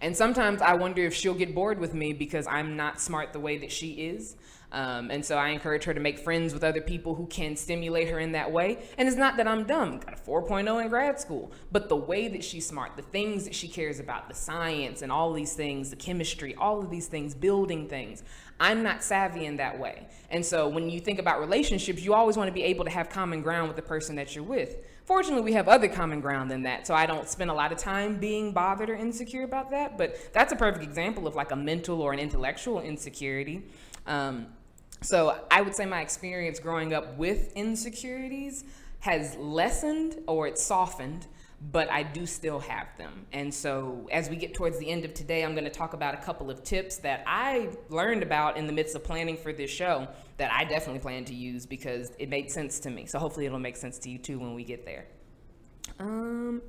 And sometimes I wonder if she'll get bored with me because I'm not smart the way that she is. And so I encourage her to make friends with other people who can stimulate her in that way. And it's not that I'm dumb. Got a 4.0 in grad school. But the way that she's smart, the things that she cares about, the science and all these things, the chemistry, all of these things, building things, I'm not savvy in that way. And so when you think about relationships, you always want to be able to have common ground with the person that you're with. Fortunately, we have other common ground than that, so I don't spend a lot of time being bothered or insecure about that, but that's a perfect example of like a mental or an intellectual insecurity. So I would say my experience growing up with insecurities has lessened or it's softened, but I do still have them. And so as we get towards the end of today, I'm going to talk about a couple of tips that I learned about in the midst of planning for this show that I definitely plan to use because it made sense to me. So hopefully it'll make sense to you too when we get there.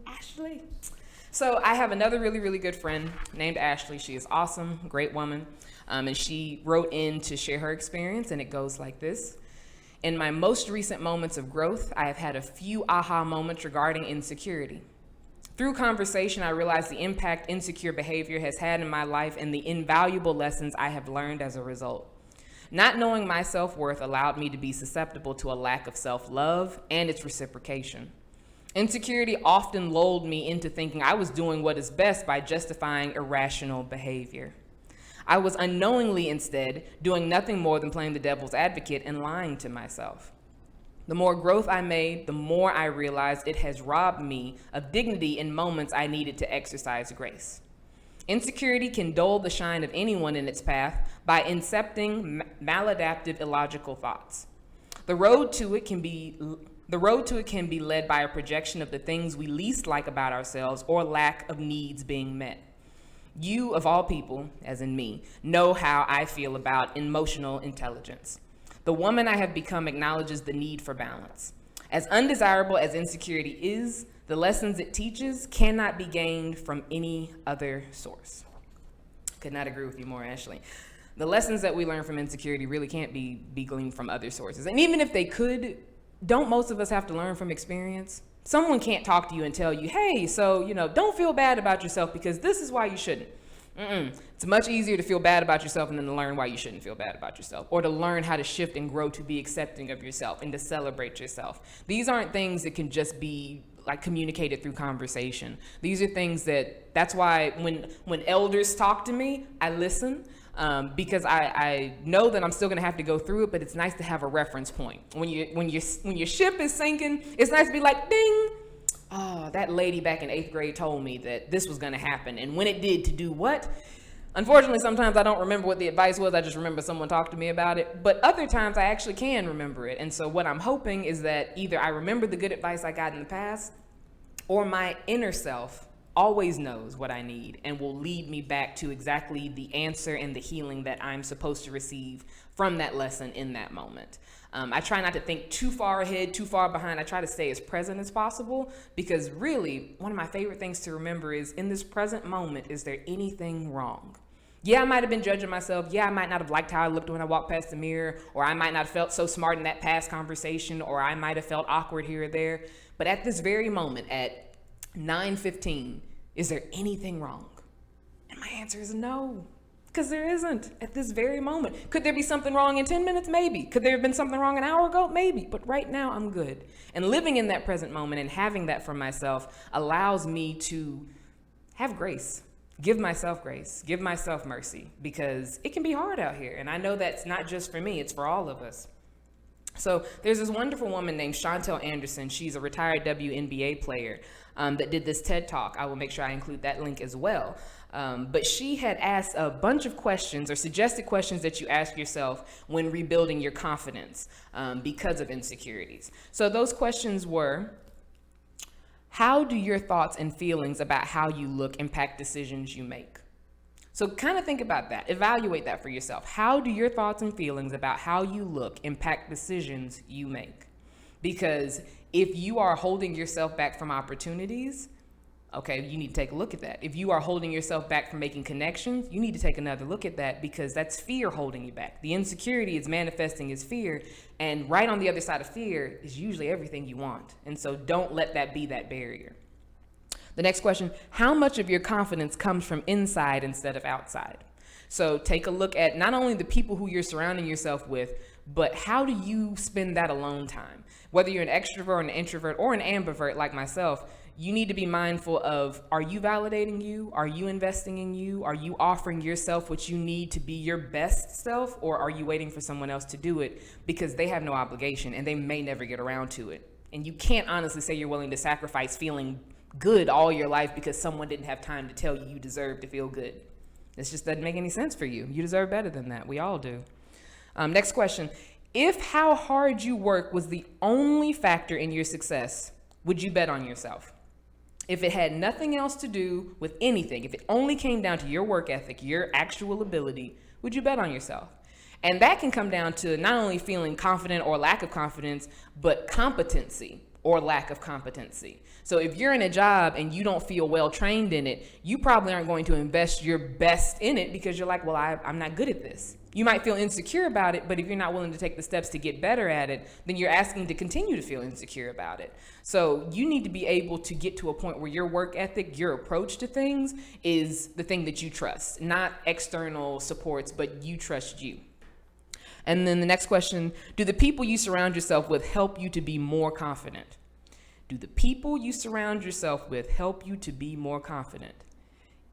Ashley. So I have another really, really good friend named Ashley. She is awesome, great woman. And she wrote in to share her experience, and it goes like this. In my most recent moments of growth, I have had a few aha moments regarding insecurity. Through conversation, I realized the impact insecure behavior has had in my life and the invaluable lessons I have learned as a result. Not knowing my self-worth allowed me to be susceptible to a lack of self-love and its reciprocation. Insecurity often lulled me into thinking I was doing what is best by justifying irrational behavior. I was unknowingly instead doing nothing more than playing the devil's advocate and lying to myself. The more growth I made, the more I realized it has robbed me of dignity in moments I needed to exercise grace. Insecurity can dull the shine of anyone in its path by incepting maladaptive, illogical thoughts. The road to it can be led by a projection of the things we least like about ourselves or lack of needs being met. You, of all people, as in me, know how I feel about emotional intelligence. The woman I have become acknowledges the need for balance. As undesirable as insecurity is, the lessons it teaches cannot be gained from any other source. Could not agree with you more, Ashley. The lessons that we learn from insecurity really can't be gleaned from other sources. And even if they could, don't most of us have to learn from experience? Someone can't talk to you and tell you, hey, so, don't feel bad about yourself because this is why you shouldn't. It's much easier to feel bad about yourself and then to learn why you shouldn't feel bad about yourself, or to learn how to shift and grow to be accepting of yourself and to celebrate yourself. These aren't things that can just be like communicated through conversation. These are things that's why when elders talk to me, I listen. Because I know that I'm still gonna have to go through it, but it's nice to have a reference point. When your ship is sinking, it's nice to be like, ding, oh, that lady back in 8th grade told me that this was gonna happen, and when it did, to do what? Unfortunately, sometimes I don't remember what the advice was. I just remember someone talked to me about it. But other times I actually can remember it. And so what I'm hoping is that either I remember the good advice I got in the past, or my inner self always knows what I need and will lead me back to exactly the answer and the healing that I'm supposed to receive from that lesson in that moment. I try not to think too far ahead, too far behind. I try to stay as present as possible, because really one of my favorite things to remember is, in this present moment, is there anything wrong? Yeah, I might have been judging myself. Yeah, I might not have liked how I looked when I walked past the mirror, or I might not have felt so smart in that past conversation, or I might have felt awkward here or there. But at this very moment, at 9:15, is there anything wrong? And my answer is no, because there isn't at this very moment. Could there be something wrong in 10 minutes? Maybe. Could there have been something wrong an hour ago? Maybe. But right now, I'm good. And living in that present moment and having that for myself allows me to have grace. Give myself grace, give myself mercy, because it can be hard out here. And I know that's not just for me, it's for all of us. So there's this wonderful woman named Chantelle Anderson. She's a retired WNBA player that did this TED Talk. I will make sure I include that link as well. But she had asked a bunch of questions, or suggested questions, that you ask yourself when rebuilding your confidence because of insecurities. So those questions were: how do your thoughts and feelings about how you look impact decisions you make? So kind of think about that. Evaluate that for yourself. How do your thoughts and feelings about how you look impact decisions you make? Because if you are holding yourself back from opportunities, okay, you need to take a look at that. If you are holding yourself back from making connections, you need to take another look at that, because that's fear holding you back. The insecurity is manifesting as fear, and right on the other side of fear is usually everything you want. And so don't let that be that barrier. The next question: how much of your confidence comes from inside instead of outside? So take a look at not only the people who you're surrounding yourself with, but how do you spend that alone time? Whether you're an extrovert, an introvert, or an ambivert like myself, you need to be mindful of, are you validating you? Are you investing in you? Are you offering yourself what you need to be your best self? Or are you waiting for someone else to do it because they have no obligation and they may never get around to it? And you can't honestly say you're willing to sacrifice feeling good all your life because someone didn't have time to tell you you deserve to feel good. This just doesn't make any sense for you. You deserve better than that. We all do. Next question: if how hard you work was the only factor in your success, would you bet on yourself? If it had nothing else to do with anything, if it only came down to your work ethic, your actual ability, would you bet on yourself? And that can come down to not only feeling confident or lack of confidence, but competency or lack of competency. So if you're in a job and you don't feel well trained in it, you probably aren't going to invest your best in it because you're like, well, I'm not good at this. You might feel insecure about it, but if you're not willing to take the steps to get better at it, then you're asking to continue to feel insecure about it. So you need to be able to get to a point where your work ethic, your approach to things is the thing that you trust, not external supports, but you trust you. And then the next question: do the people you surround yourself with help you to be more confident? Do the people you surround yourself with help you to be more confident?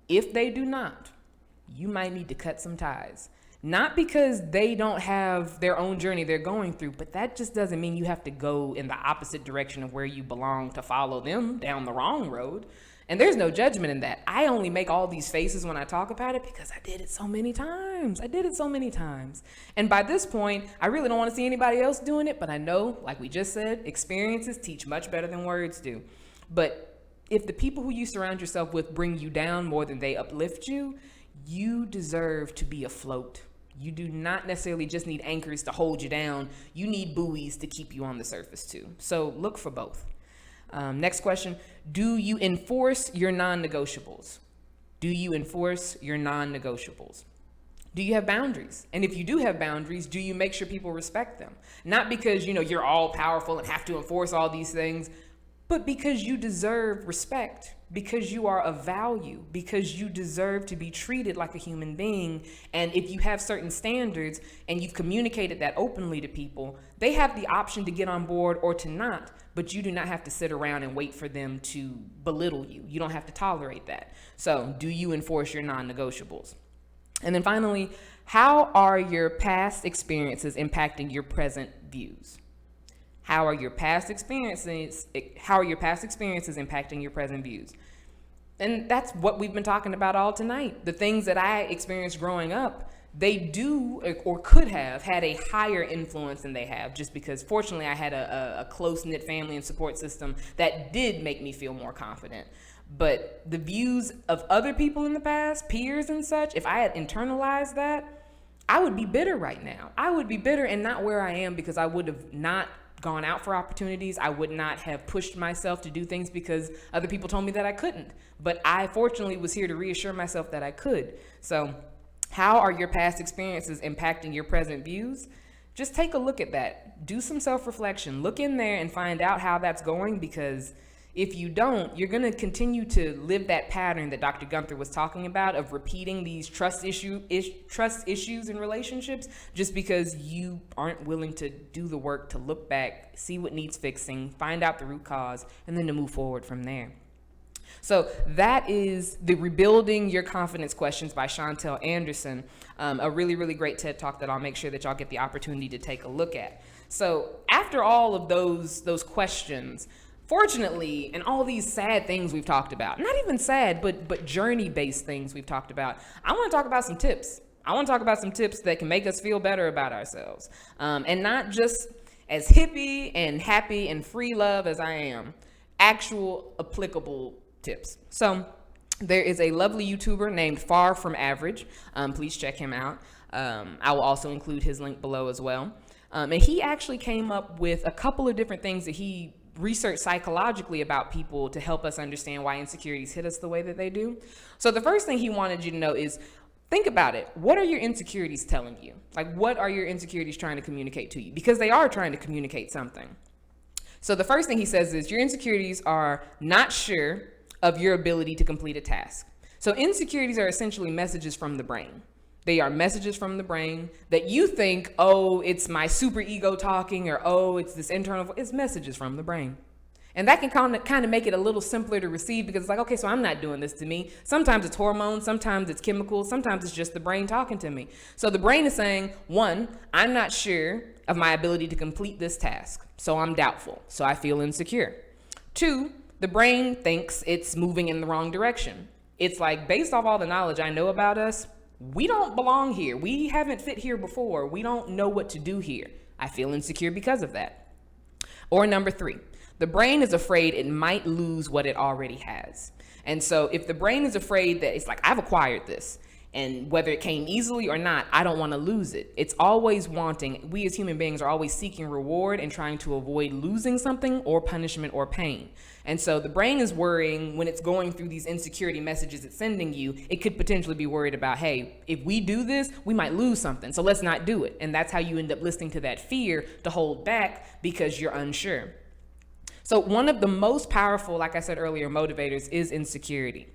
If they do not, you might need to cut some ties. Not because they don't have their own journey they're going through, but that just doesn't mean you have to go in the opposite direction of where you belong to follow them down the wrong road. And there's no judgment in that. I only make all these faces when I talk about it because I did it so many times. And by this point, I really don't want to see anybody else doing it, but I know, like we just said, experiences teach much better than words do. But if the people who you surround yourself with bring you down more than they uplift you, you deserve to be afloat. You do not necessarily just need anchors to hold you down. You need buoys to keep you on the surface too. So look for both. Next question: do you enforce your non-negotiables? Do you enforce your non-negotiables? Do you have boundaries? And if you do have boundaries, do you make sure people respect them? Not because, you're all powerful and have to enforce all these things, but because you deserve respect. because you are of value, because you deserve to be treated like a human being. And if you have certain standards and you've communicated that openly to people, they have the option to get on board or to not, but you do not have to sit around and wait for them to belittle you. You don't have to tolerate that. So do you enforce your non-negotiables? And then finally, how are your past experiences impacting your present views? How are your past experiences impacting your present views? And that's what we've been talking about all tonight. The things that I experienced growing up, they do or could have had a higher influence than they have, just because fortunately I had a close-knit family and support system that did make me feel more confident. But the views of other people in the past, peers and such, if I had internalized that, I would be bitter right now. I would be bitter and not where I am because I would have not gone out for opportunities. I would not have pushed myself to do things because other people told me that I couldn't. But I fortunately was here to reassure myself that I could. So how are your past experiences impacting your present views? Just take a look at that. Do some self-reflection. Look in there and find out how that's going, because if you don't, you're going to continue to live that pattern that Dr. Gunther was talking about of repeating these trust issues in relationships, just because you aren't willing to do the work to look back, see what needs fixing, find out the root cause, and then to move forward from there. So that is the Rebuilding Your Confidence Questions by Chantelle Anderson, a really, really great TED Talk that I'll make sure that y'all get the opportunity to take a look at. So after all of those questions, fortunately, and all these sad things we've talked about, not even sad, but journey-based things we've talked about, I want to talk about some tips. I want to talk about some tips that can make us feel better about ourselves, and not just as hippie and happy and free love as I am, actual applicable tips. So there is a lovely YouTuber named FarFromAverage. Please check him out. I will also include his link below as well. And he actually came up with a couple of different things that he researched psychologically about people to help us understand why insecurities hit us the way that they do. So the first thing he wanted you to know is, think about it. What are your insecurities telling you? Like, what are your insecurities trying to communicate to you? Because they are trying to communicate something. So the first thing he says is your insecurities are not sure of your ability to complete a task. So insecurities are essentially messages from the brain. They are messages from the brain that you think, oh, it's my super ego talking, or oh, it's this internal, it's messages from the brain. And that can kind of make it a little simpler to receive, because it's like, okay, so I'm not doing this to me. Sometimes it's hormones, sometimes it's chemicals, sometimes it's just the brain talking to me. So the brain is saying, one, I'm not sure of my ability to complete this task, so I'm doubtful, so I feel insecure. Two, the brain thinks it's moving in the wrong direction. It's like, based off all the knowledge I know about us, we don't belong here. We haven't fit here before. We don't know what to do here. I feel insecure because of that. Or number three, the brain is afraid it might lose what it already has. And so if the brain is afraid that it's like, I've acquired this, and whether it came easily or not, I don't want to lose it. It's always wanting, we as human beings are always seeking reward and trying to avoid losing something or punishment or pain. And so the brain is worrying when it's going through these insecurity messages it's sending you, it could potentially be worried about, hey, if we do this, we might lose something, so let's not do it. And that's how you end up listening to that fear to hold back because you're unsure. So one of the most powerful, like I said earlier, motivators is insecurity.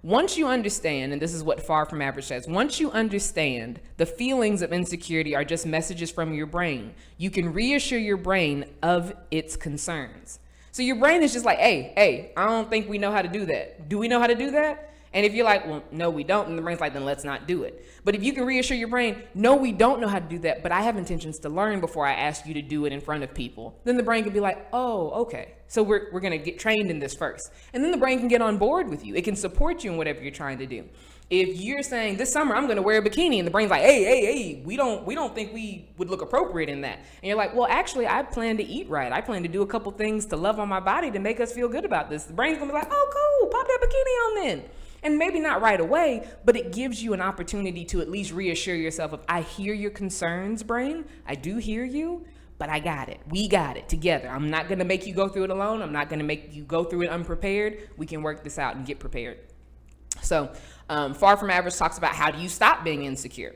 Once you understand, and this is what FarFromAverage says, once you understand the feelings of insecurity are just messages from your brain, you can reassure your brain of its concerns. So your brain is just like, hey, I don't think we know how to do that. Do we know how to do that? And if you're like, well, no, we don't, and the brain's like, then let's not do it. But if you can reassure your brain, no, we don't know how to do that, but I have intentions to learn before I ask you to do it in front of people, then the brain can be like, oh, okay. So we're going to get trained in this first. And then the brain can get on board with you. It can support you in whatever you're trying to do. If you're saying this summer I'm going to wear a bikini, and the brain's like, hey, we don't think we would look appropriate in that. And you're like, well, actually, I plan to eat right. I plan to do a couple things to love on my body to make us feel good about this. The brain's going to be like, oh, cool, pop that bikini on then. And maybe not right away, but it gives you an opportunity to at least reassure yourself of, I hear your concerns, brain. I do hear you, but I got it. We got it together. I'm not going to make you go through it alone. I'm not going to make you go through it unprepared. We can work this out and get prepared. So FarFromAverage talks about, how do you stop being insecure?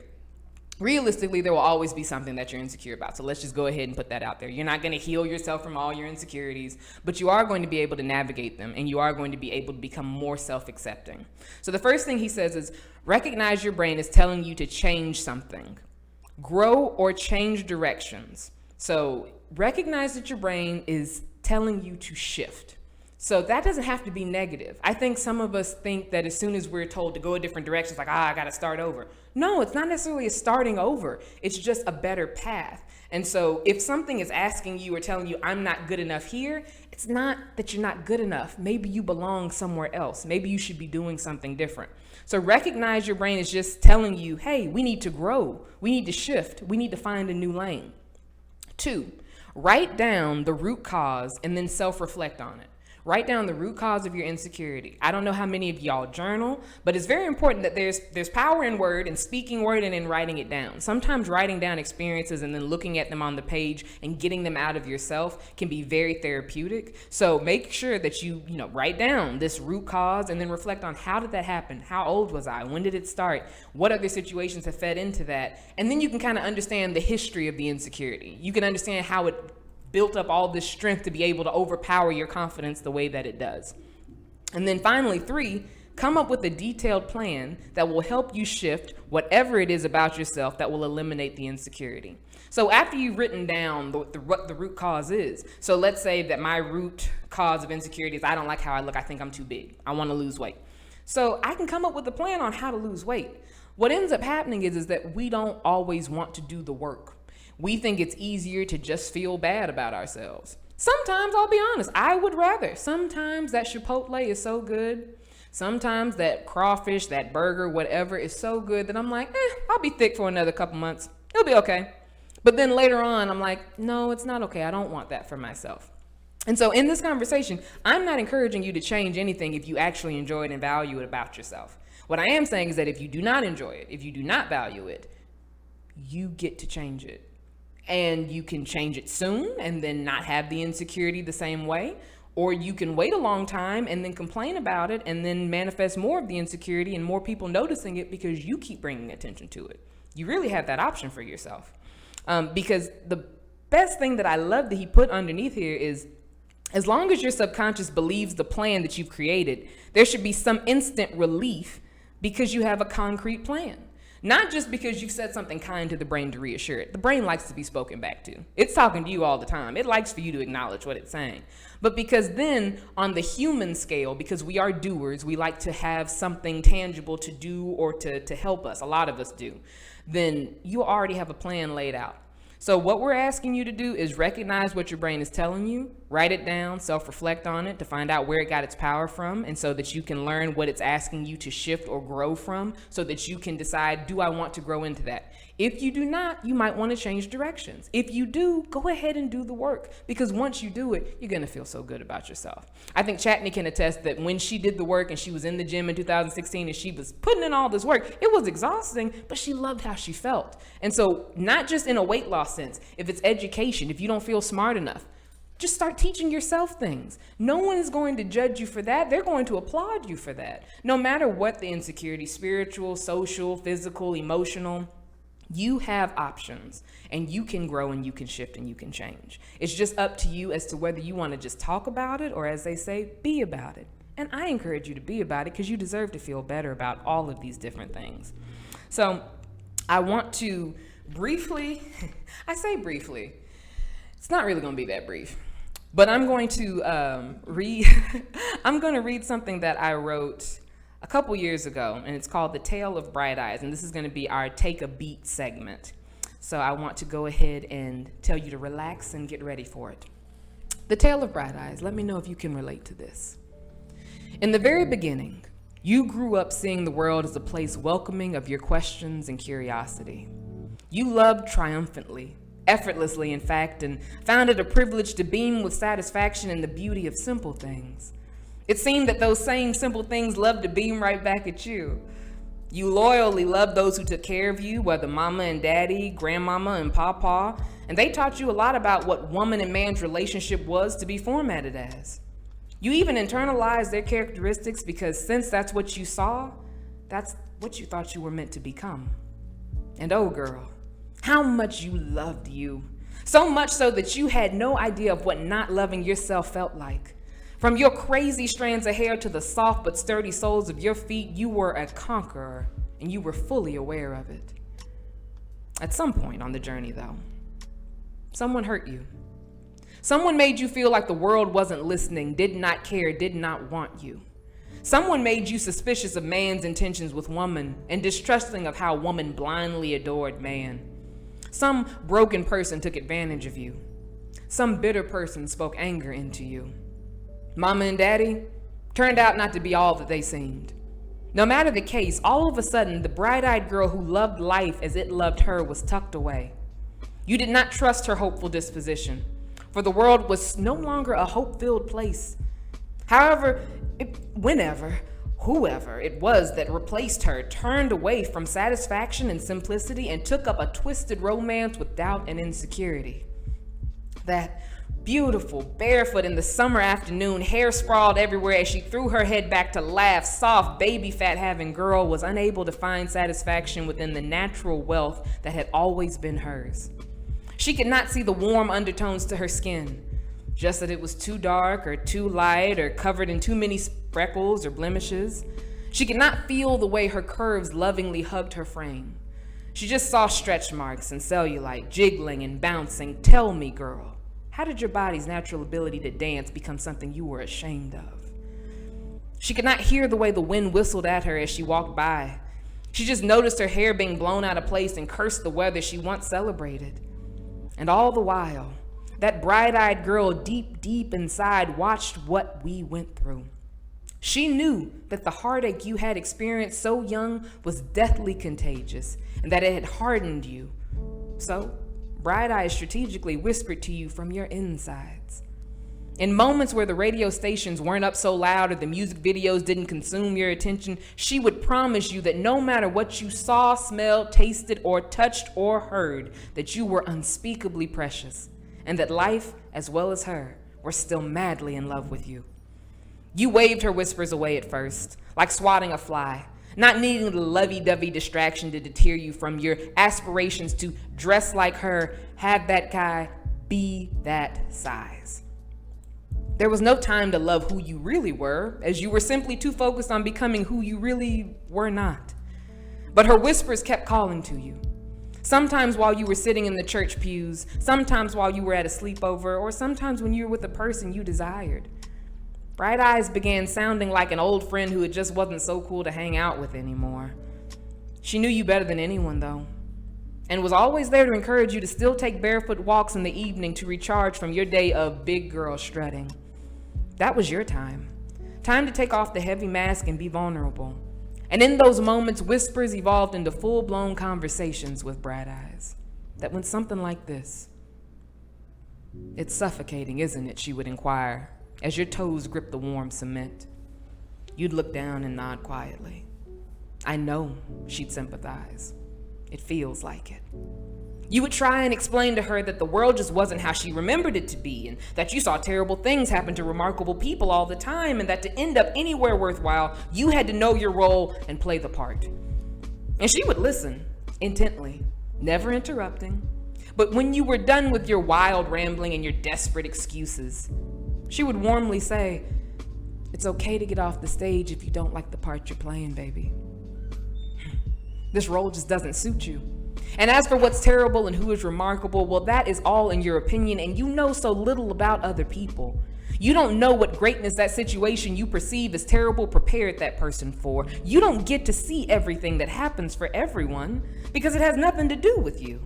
realistically, there will always be something that you're insecure about. So let's just go ahead and put that out there. You're not going to heal yourself from all your insecurities, but you are going to be able to navigate them, and you are going to be able to become more self-accepting. So the first thing he says is recognize your brain is telling you to change something, grow or change directions. So recognize that your brain is telling you to shift. So that doesn't have to be negative. I think some of us think that as soon as we're told to go a different direction, it's like, I got to start over. No, it's not necessarily a starting over. It's just a better path. And so if something is asking you or telling you, I'm not good enough here, it's not that you're not good enough. Maybe you belong somewhere else. Maybe you should be doing something different. So recognize your brain is just telling you, hey, we need to grow. We need to shift. We need to find a new lane. 2, write down the root cause and then self-reflect on it. Write down the root cause of your insecurity. I don't know how many of y'all journal, but it's very important that there's power in word and speaking word and in writing it down. Sometimes writing down experiences and then looking at them on the page and getting them out of yourself can be very therapeutic. So make sure that you write down this root cause and then reflect on how did that happen? How old was I? When did it start? What other situations have fed into that? And then you can kind of understand the history of the insecurity. You can understand how it built up all this strength to be able to overpower your confidence the way that it does. And then finally, 3, come up with a detailed plan that will help you shift whatever it is about yourself that will eliminate the insecurity. So after you've written down what the root cause is, so let's say that my root cause of insecurity is I don't like how I look, I think I'm too big, I want to lose weight. So I can come up with a plan on how to lose weight. What ends up happening is that we don't always want to do the work. We think it's easier to just feel bad about ourselves. Sometimes, I'll be honest, I would rather. Sometimes that Chipotle is so good. Sometimes that crawfish, that burger, whatever is so good that I'm like, I'll be thick for another couple months. It'll be okay. But then later on, I'm like, no, it's not okay. I don't want that for myself. And so in this conversation, I'm not encouraging you to change anything if you actually enjoy it and value it about yourself. What I am saying is that if you do not enjoy it, if you do not value it, you get to change it. And you can change it soon and then not have the insecurity the same way, or you can wait a long time and then complain about it and then manifest more of the insecurity and more people noticing it because you keep bringing attention to it. You really have that option for yourself. Because the best thing that I love that he put underneath here is, as long as your subconscious believes the plan that you've created, there should be some instant relief because you have a concrete plan. Not just because you've said something kind to the brain to reassure it. The brain likes to be spoken back to. It's talking to you all the time. It likes for you to acknowledge what it's saying. But because then on the human scale, because we are doers, we like to have something tangible to do or to help us. A lot of us do. Then you already have a plan laid out. So what we're asking you to do is recognize what your brain is telling you, write it down, self-reflect on it to find out where it got its power from, and so that you can learn what it's asking you to shift or grow from so that you can decide, do I want to grow into that? If you do not, you might want to change directions. If you do, go ahead and do the work, because once you do it, you're going to feel so good about yourself. I think Chatney can attest that when she did the work and she was in the gym in 2016 and she was putting in all this work, it was exhausting, but she loved how she felt. And so not just in a weight loss sense, if it's education, if you don't feel smart enough, just start teaching yourself things. No one is going to judge you for that. They're going to applaud you for that. No matter what the insecurity, spiritual, social, physical, emotional, you have options, and you can grow and you can shift and you can change. It's just up to you as to whether you want to just talk about it or, as they say, be about it. And I encourage you to be about it because you deserve to feel better about all of these different things. So I want to briefly, I say briefly, it's not really going to be that brief, but I'm going to read something that I wrote a couple years ago, and it's called The Tale of Bright Eyes, and this is going to be our Take a Beat segment. So I want to go ahead and tell you to relax and get ready for it. The Tale of Bright Eyes. Let me know if you can relate to this. In the very beginning, you grew up seeing the world as a place welcoming of your questions and curiosity. You loved triumphantly, effortlessly, in fact, and found it a privilege to beam with satisfaction in the beauty of simple things. It seemed that those same simple things loved to beam right back at you. You loyally loved those who took care of you, whether mama and daddy, grandmama and papa, and they taught you a lot about what woman and man's relationship was to be formatted as. You even internalized their characteristics because since that's what you saw, that's what you thought you were meant to become. And oh girl, how much you loved you. So much so that you had no idea of what not loving yourself felt like. From your crazy strands of hair to the soft but sturdy soles of your feet, you were a conqueror, and you were fully aware of it. At some point on the journey, though, someone hurt you. Someone made you feel like the world wasn't listening, did not care, did not want you. Someone made you suspicious of man's intentions with woman and distrusting of how woman blindly adored man. Some broken person took advantage of you. Some bitter person spoke anger into you. Mama and daddy turned out not to be all that they seemed. No matter the case, all of a sudden, the bright-eyed girl who loved life as it loved her was tucked away. You did not trust her hopeful disposition, for the world was no longer a hope-filled place. However, whoever it was that replaced her turned away from satisfaction and simplicity and took up a twisted romance with doubt and insecurity. That beautiful, barefoot in the summer afternoon, hair sprawled everywhere as she threw her head back to laugh, soft, baby fat having girl was unable to find satisfaction within the natural wealth that had always been hers. She could not see the warm undertones to her skin, just that it was too dark or too light or covered in too many freckles or blemishes. She could not feel the way her curves lovingly hugged her frame. She just saw stretch marks and cellulite jiggling and bouncing. Tell me, girl, how did your body's natural ability to dance become something you were ashamed of? She could not hear the way the wind whistled at her as she walked by. She just noticed her hair being blown out of place and cursed the weather she once celebrated. And all the while, that bright-eyed girl deep, deep inside watched what we went through. She knew that the heartache you had experienced so young was deathly contagious and that it had hardened you. So, Bright Eyes strategically whispered to you from your insides. In moments where the radio stations weren't up so loud or the music videos didn't consume your attention, she would promise you that no matter what you saw, smelled, tasted, or touched or heard, that you were unspeakably precious, and that life, as well as her, were still madly in love with you. You waved her whispers away at first, like swatting a fly, not needing the lovey-dovey distraction to deter you from your aspirations to dress like her, have that guy, be that size. There was no time to love who you really were, as you were simply too focused on becoming who you really were not. But her whispers kept calling to you. Sometimes while you were sitting in the church pews, sometimes while you were at a sleepover, or sometimes when you were with a person you desired. Bright Eyes began sounding like an old friend who it just wasn't so cool to hang out with anymore. She knew you better than anyone, though, and was always there to encourage you to still take barefoot walks in the evening to recharge from your day of big girl strutting. That was your time. Time to take off the heavy mask and be vulnerable. And in those moments, whispers evolved into full-blown conversations with Bright Eyes that went something like this. "It's suffocating, isn't it?" she would inquire, as your toes gripped the warm cement. You'd look down and nod quietly. "I know," she'd sympathize. "It feels like it." You would try and explain to her that the world just wasn't how she remembered it to be, and that you saw terrible things happen to remarkable people all the time, and that to end up anywhere worthwhile, you had to know your role and play the part. And she would listen intently, never interrupting. But when you were done with your wild rambling and your desperate excuses, she would warmly say, "It's okay to get off the stage if you don't like the part you're playing, baby. This role just doesn't suit you. And as for what's terrible and who is remarkable, well, that is all in your opinion, and you know so little about other people. You don't know what greatness that situation you perceive as terrible prepared that person for. You don't get to see everything that happens for everyone because it has nothing to do with you.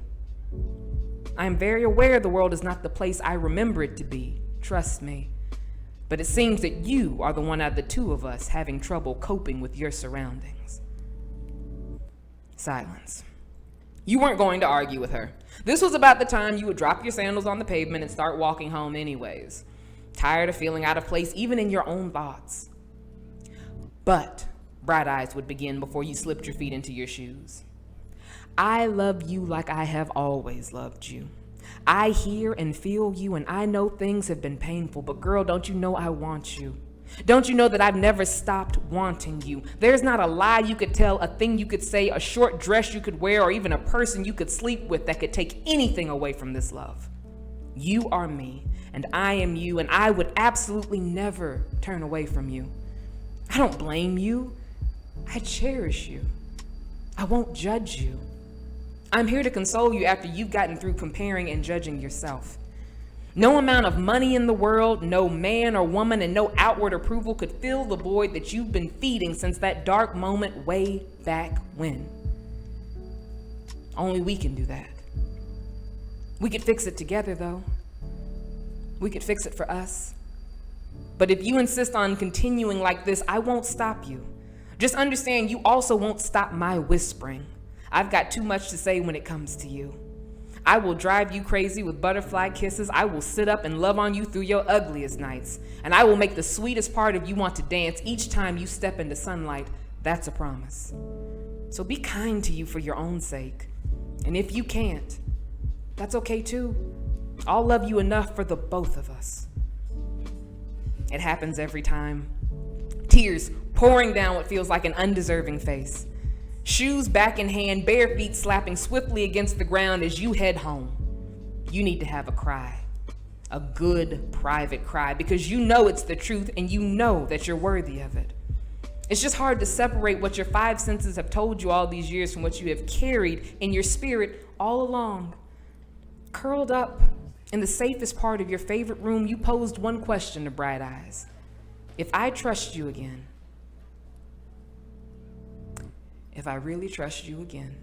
I am very aware the world is not the place I remember it to be, trust me. But it seems that you are the one out of the two of us having trouble coping with your surroundings." Silence. You weren't going to argue with her. This was about the time you would drop your sandals on the pavement and start walking home anyways, tired of feeling out of place even in your own thoughts. But Bright Eyes would begin before you slipped your feet into your shoes. "I love you like I have always loved you. I hear and feel you, and I know things have been painful, but girl, don't you know I want you? Don't you know that I've never stopped wanting you? There's not a lie you could tell, a thing you could say, a short dress you could wear, or even a person you could sleep with that could take anything away from this love. You are me, and I am you, and I would absolutely never turn away from you. I don't blame you. I cherish you. I won't judge you. I'm here to console you after you've gotten through comparing and judging yourself. No amount of money in the world, no man or woman, and no outward approval could fill the void that you've been feeding since that dark moment way back when. Only we can do that. We could fix it together, though. We could fix it for us. But if you insist on continuing like this, I won't stop you. Just understand you also won't stop my whispering. I've got too much to say when it comes to you. I will drive you crazy with butterfly kisses. I will sit up and love on you through your ugliest nights. And I will make the sweetest part of you want to dance each time you step into sunlight. That's a promise. So be kind to you for your own sake. And if you can't, that's okay too. I'll love you enough for the both of us. It happens every time. Tears pouring down what feels like an undeserving face. Shoes back in hand, bare feet slapping swiftly against the ground as you head home. You need to have a cry. A good, private cry, because you know it's the truth and you know that you're worthy of it. It's just hard to separate what your five senses have told you all these years from what you have carried in your spirit all along. Curled up in the safest part of your favorite room, you posed one question to Bright Eyes. If I trust you again, if I really trust you again,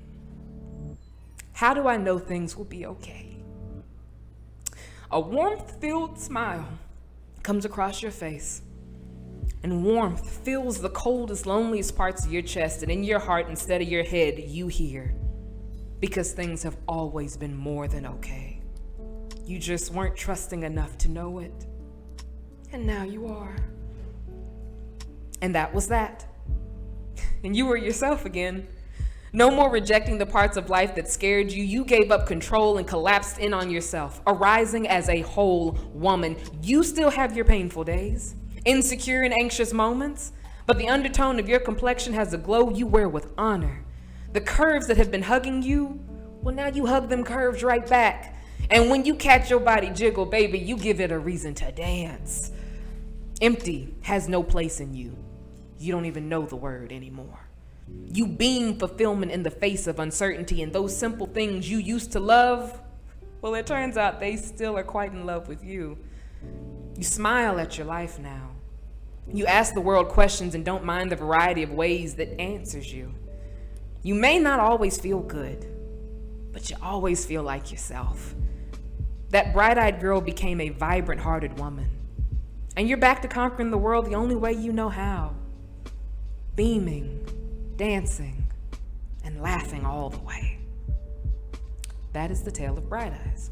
how do I know things will be okay? A warmth-filled smile comes across your face, and warmth fills the coldest, loneliest parts of your chest, and in your heart instead of your head, you hear, because things have always been more than okay. You just weren't trusting enough to know it, and now you are. And that was that. And you were yourself again. No more rejecting the parts of life that scared you. You gave up control and collapsed in on yourself, arising as a whole woman. You still have your painful days, insecure and anxious moments, but the undertone of your complexion has a glow you wear with honor. The curves that have been hugging you, well, now you hug them curves right back. And when you catch your body jiggle, baby, you give it a reason to dance. Empty has no place in you. You don't even know the word anymore. You beam fulfillment in the face of uncertainty, and those simple things you used to love, well, it turns out they still are quite in love with you. You smile at your life now. You ask the world questions and don't mind the variety of ways that answers you. You may not always feel good, but you always feel like yourself. That bright-eyed girl became a vibrant-hearted woman. And you're back to conquering the world the only way you know how. Beaming, dancing, and laughing all the way. That is the tale of Bright Eyes.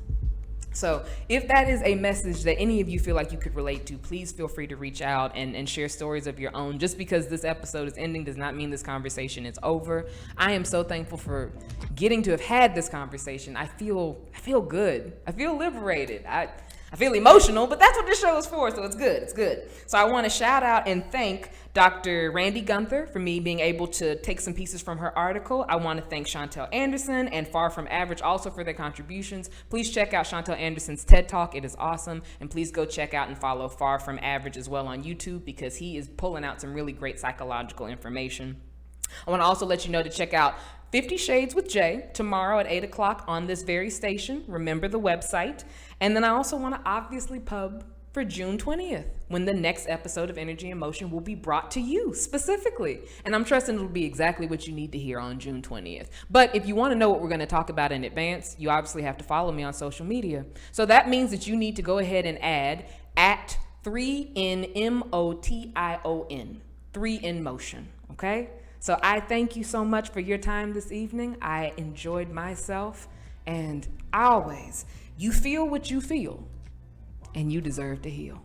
So if that is a message that any of you feel like you could relate to, please feel free to reach out and share stories of your own. Just because this episode is ending does not mean this conversation is over. I am so thankful for getting to have had this conversation. I feel good. I feel liberated. I feel emotional, but that's what this show is for, so it's good. It's good. So I want to shout out and thank Dr. Randi Gunther for me being able to take some pieces from her article. I want to thank Chantelle Anderson and FarFromAverage also for their contributions. Please check out Chantelle Anderson's TED Talk. It is awesome. And please go check out and follow FarFromAverage as well on YouTube, because he is pulling out some really great psychological information. I want to also let you know to check out 50 Shades with Jay tomorrow at 8 o'clock on this very station. Remember the website. And then I also want to obviously pub for June 20th, when the next episode of EnergyNMotion will be brought to you specifically. And I'm trusting it'll be exactly what you need to hear on June 20th. But if you want to know what we're going to talk about in advance, you obviously have to follow me on social media. So that means that you need to go ahead and add at 3NMOTION, 3NMotion, okay? So I thank you so much for your time this evening. I enjoyed myself, and always, you feel what you feel, and you deserve to heal.